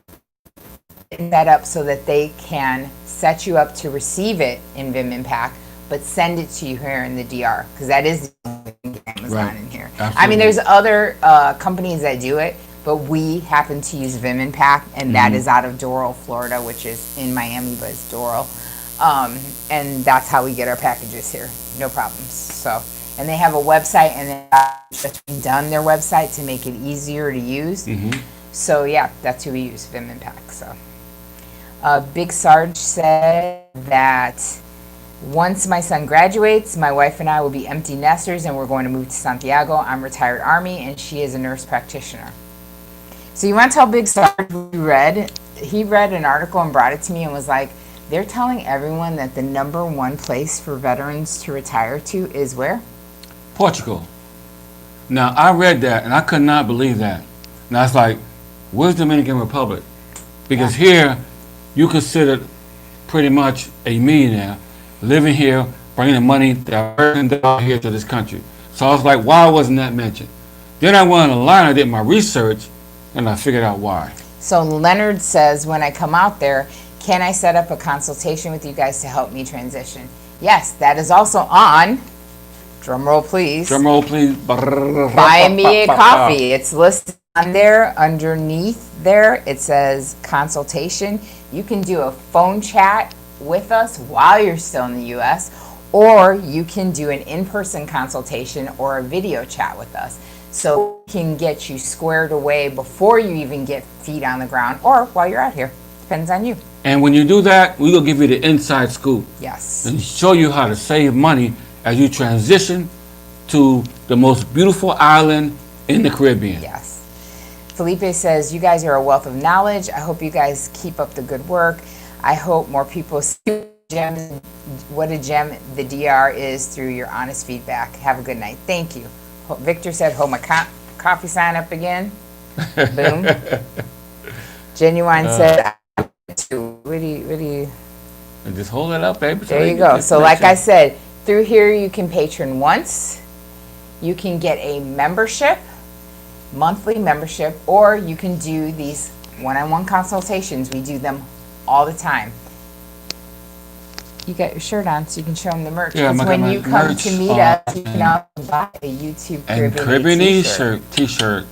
set up so that they can set you up to receive it in Viminpack, but send it to you here in the DR, because that is Amazon in here. Absolutely. I mean, there's other companies that do it, but we happen to use Viminpack, and that is out of Doral, Florida, which is in Miami, but it's Doral. And that's how we get our packages here. No problems. So, and they have a website, and they've just redone their website to make it easier to use. So yeah, that's who we use, Viminpack. So, Big Sarge said that once my son graduates, my wife and I will be empty nesters, and we're going to move to Santiago. I'm retired Army, and she is a nurse practitioner. So you want to tell Big Sarge what you read? He read an article and brought it to me and was like, they're telling everyone that the #1 place for veterans to retire to is where? Portugal. Now, I read that, and I could not believe that. Now, it's like, where's Dominican Republic? Because here, you consider pretty much a millionaire living here, bringing the money that I earned out here to this country. So I was like, why wasn't that mentioned? Then I went online, I did my research, and I figured out why. So Leonard says, when I come out there, can I set up a consultation with you guys to help me transition? Yes, that is also on, drum roll please, buy me a coffee. It's listed on there, underneath there, it says consultation. You can do a phone chat with us while you're still in the U.S., or you can do an in-person consultation or a video chat with us. So we can get you squared away before you even get feet on the ground, or while you're out here. Depends on you. And when you do that, we will give you the inside scoop. Yes. And show you how to save money as you transition to the most beautiful island in the Caribbean. Yes. Felipe says, you guys are a wealth of knowledge. I hope you guys keep up the good work. I hope more people see what a gem the DR is through your honest feedback. Have a good night. Thank you. Victor said, hold my coffee sign up again. Boom. Genuine said, what do you? And just hold it up, baby. There you go. So like I said, through here you can patron once. You can get a membership, monthly membership, or you can do these one-on-one consultations. We do them all the time. You got your shirt on so you can show them the merch. Yeah, when you come to meet us, you can also buy a YouTube Caribbean t-shirt.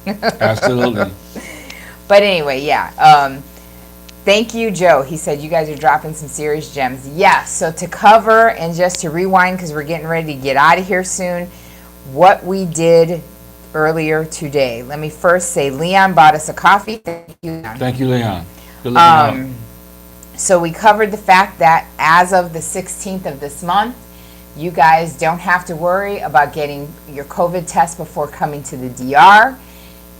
Absolutely. But anyway, yeah. Thank you, Joe. He said you guys are dropping some serious gems. Yeah, so to cover and just to rewind, because we're getting ready to get out of here soon, what we did earlier today. Let me first say Leon bought us a coffee. Thank you, Leon. Thank you, Leon. Good looking out. So we covered the fact that as of the 16th of this month, you guys don't have to worry about getting your COVID test before coming to the DR.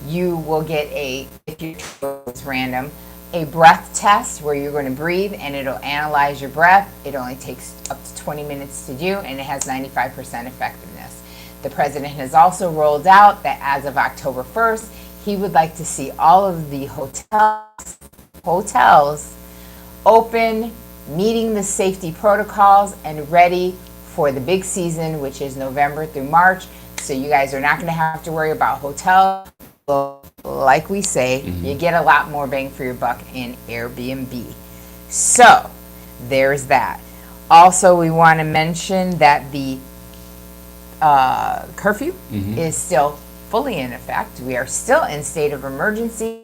You will get if it's random, a breath test where you're going to breathe and it'll analyze your breath. It only takes up to 20 minutes to do, and it has 95% effectiveness. The president has also rolled out that as of October 1st, he would like to see all of the hotels open, meeting the safety protocols, and ready for the big season, which is November through March. So you guys are not going to have to worry about hotel. Like we say, you get a lot more bang for your buck in Airbnb. So there's that. Also, we want to mention that the curfew is still fully in effect. We are still in state of emergency,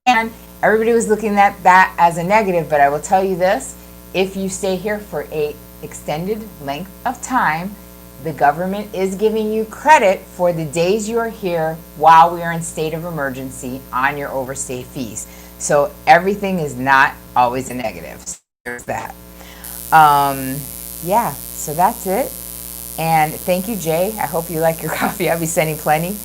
and everybody was looking at that as a negative, but I will tell you this, if you stay here for a extended length of time, the government is giving you credit for the days you are here while we are in state of emergency on your overstay fees. So everything is not always a negative. So there's that. Yeah, so that's it. And thank you, Jay. I hope you like your coffee. I'll be sending plenty.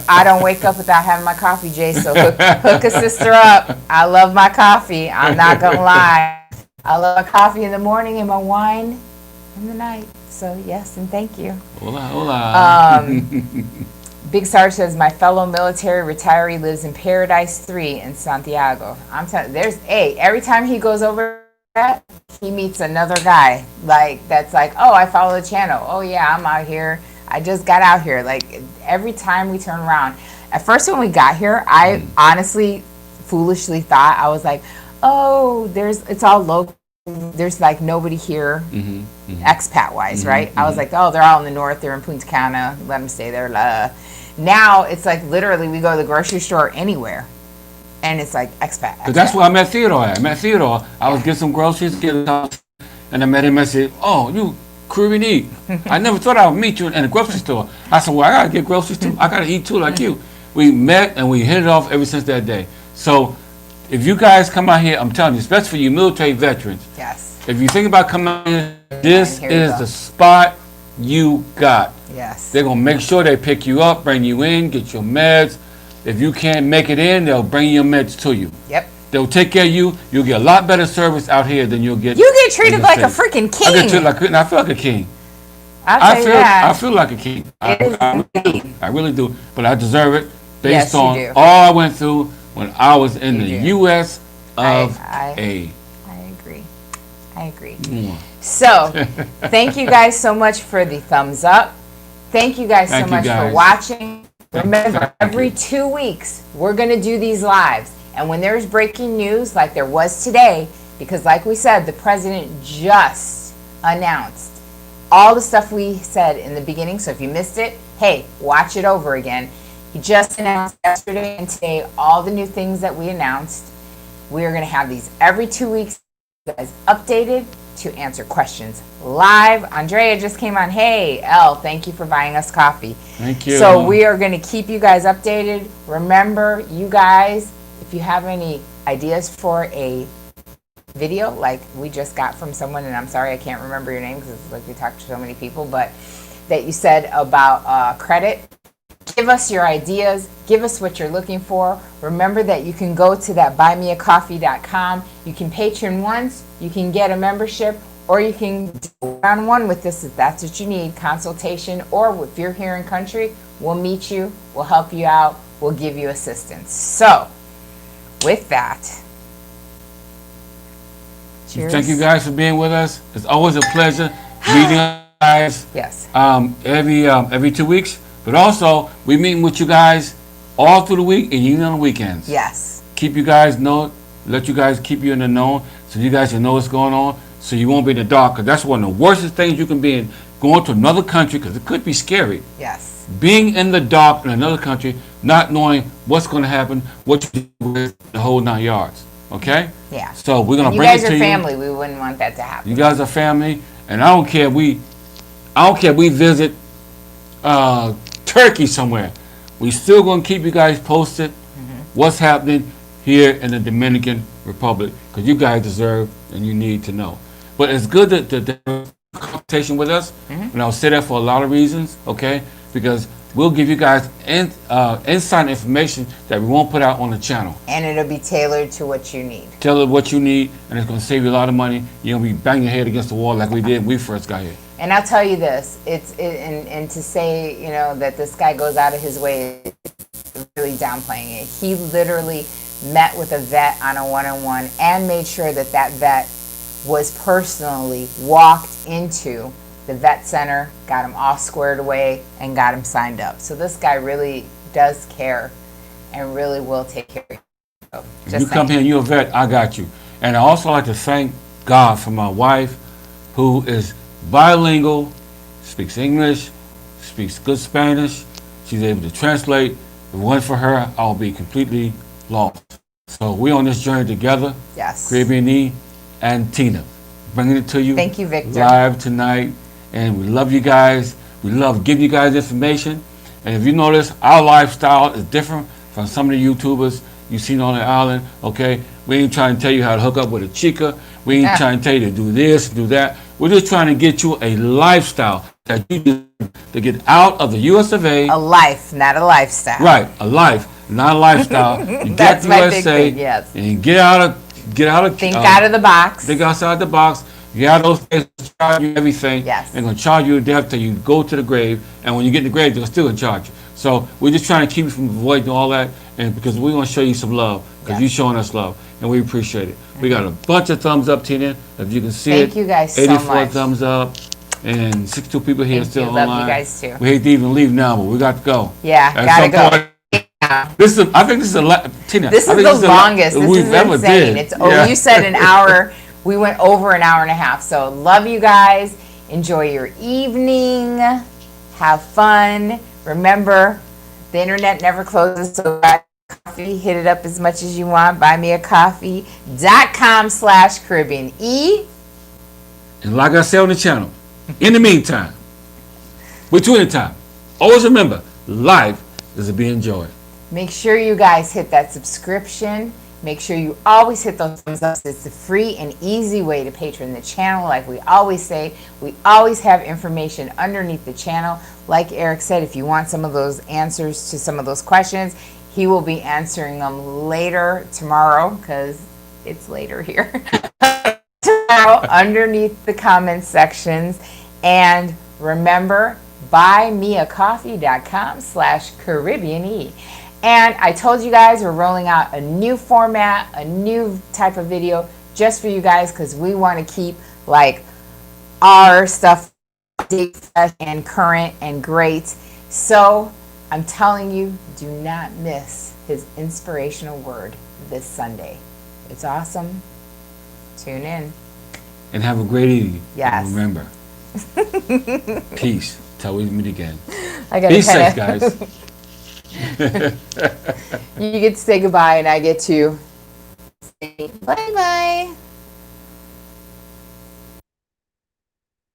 I don't wake up without having my coffee, Jay, so hook a sister up. I love my coffee. I'm not going to lie. I love my coffee in the morning and my wine in the night. So, yes, and thank you. Hola, hola. Big Sarge says, my fellow military retiree lives in Paradise 3 in Santiago. I'm telling you, every time he goes over that, he meets another guy. That's like, oh, I follow the channel. Oh, yeah, I'm out here. I just got out here. Like, every time we turn around. At first, when we got here, I honestly, foolishly thought, I was like, oh, it's all local. There's like nobody here, expat wise, right? I was like, oh, they're all in the north. They're in Punta Cana. Let them stay there. Now it's like literally we go to the grocery store anywhere, and it's like expat. Cause that's where I met Theodore at. I was getting some groceries, and I met him and said, oh, you Caribbean. I never thought I would meet you in a grocery store. I said, well, I gotta get groceries too. I gotta eat too, like you. We met and we hit it off ever since that day. So if you guys come out here, I'm telling you, especially for you military veterans. Yes. If you think about coming out here, this is the spot you got. Yes. They're gonna make sure they pick you up, bring you in, get your meds. If you can't make it in, they'll bring your meds to you. Yep. They'll take care of you. You'll get a lot better service out here than you'll get. You get treated like a freaking king. I get treated like I feel like a king. I feel like a king. I really do. But I deserve it Yes, based you on do. all I went through when I was in the do. U.S. of I A. I agree. So, thank you guys so much for the thumbs up. Thank you guys so much for watching. Remember, every 2 weeks, we're going to do these lives. And when there's breaking news, like there was today, because like we said, the president just announced all the stuff we said in the beginning. So if you missed it, hey, watch it over again. He just announced yesterday and today all the new things that we announced. We are going to have these every 2 weeks, guys, updated to answer questions live. Andrea just came on. Hey, Elle, thank you for buying us coffee. Thank you. So we are going to keep you guys updated. Remember, you guys, if you have any ideas for a video like we just got from someone, and I'm sorry I can't remember your name because it's like we talked to so many people, but that you said about credit, give us your ideas, give us what you're looking for. Remember that you can go to that buymeacoffee.com. You can Patreon once, you can get a membership, or you can do one-on-one with us if that's what you need, consultation, or if you're here in country, we'll meet you, we'll help you out, we'll give you assistance. So, with that, cheers. Thank you guys for being with us. It's always a pleasure meeting you guys. Yes. Every 2 weeks. But also, we meeting with you guys all through the week and even on the weekends. Yes. Keep you guys know, let you guys keep you in the know so you guys can know what's going on, so you won't be in the dark. Because that's one of the worst things you can be in, going to another country, because it could be scary. Yes. Being in the dark in another country, not knowing what's going to happen, what you do with the whole 9 yards. Okay? Yeah. So we're going to You bring it guys to are you. family. We wouldn't want that to happen. You guys are family, and I don't care if we visit Turkey somewhere. We still gonna keep you guys posted what's happening here in the Dominican Republic, because you guys deserve and you need to know. But it's good that the conversation with us, and I'll say that for a lot of reasons, okay? Because we'll give you guys inside information that we won't put out on the channel. And it'll be tailored to what you need. Tell it what you need, and it's gonna save you a lot of money. You don't be banging your head against the wall like we did when we first got here. And I'll tell you this, and to say, you know, that this guy goes out of his way, is really downplaying it. He literally met with a vet on a one-on-one and made sure that that vet was personally walked into the vet center, got him all squared away, and got him signed up. So this guy really does care and really will take care of you. So, if you come here and you're a vet, I got you. And I also like to thank God for my wife, who is bilingual, speaks English, speaks good Spanish. She's able to translate. If it wasn't for her, I'll be completely lost. So we're on this journey together. Yes. Caribbean E and Tina, bringing it to you. Thank you, Victor. Live tonight. And we love you guys. We love giving you guys information. And if you notice, our lifestyle is different from some of the YouTubers you've seen on the island, okay? We ain't trying to tell you how to hook up with a chica. We ain't trying to tell you to do this, do that. We're just trying to get you a lifestyle that you do to get out of the US of A. A life, not a lifestyle. Right, a life, not a lifestyle. You That's get my the big USA, thing, yes. and get out of Think out of the box. Think outside the box. Get out of those places, charge you everything. Yes. They're gonna charge you to death till you go to the grave, and when you get in the grave, they'll still charge you. So we're just trying to keep you from avoiding all that, and because we want to show you some love, because you're showing us love, and we appreciate it. We got a bunch of thumbs up, Tina, if you can see it. Thank you guys so 84 much. thumbs up, and 62 people here Thank still you. online. Love you guys too. We hate to even leave now, but we got to go. Yeah, At gotta some go. point- Yeah. I think this is Tina. This I is think the this longest. This we've is ever insane. did. You said an hour. We went over an hour and a half. So love you guys. Enjoy your evening. Have fun. Remember, the internet never closes. So buy coffee. Hit it up as much as you want. Buymeacoffee.com/Caribbean E. And like I said on the channel, in the meantime, between the time, always remember, life is to be enjoyed. Make sure you guys hit that subscription. Make sure you always hit those thumbs up. It's a free and easy way to patron the channel. Like we always say, we always have information underneath the channel. Like Eric said, if you want some of those answers to some of those questions, he will be answering them later tomorrow, because it's later here. Tomorrow underneath the comment sections. And remember, buymeacoffee.com/Caribbean E. And I told you guys we're rolling out a new format, a new type of video just for you guys, because we want to keep like our stuff fresh and current and great. So I'm telling you, do not miss his inspirational word this Sunday. It's awesome. Tune in. And have a great evening. Yes. And remember, peace. Till we meet again. Be safe, guys. You get to say goodbye, and I get to say bye-bye.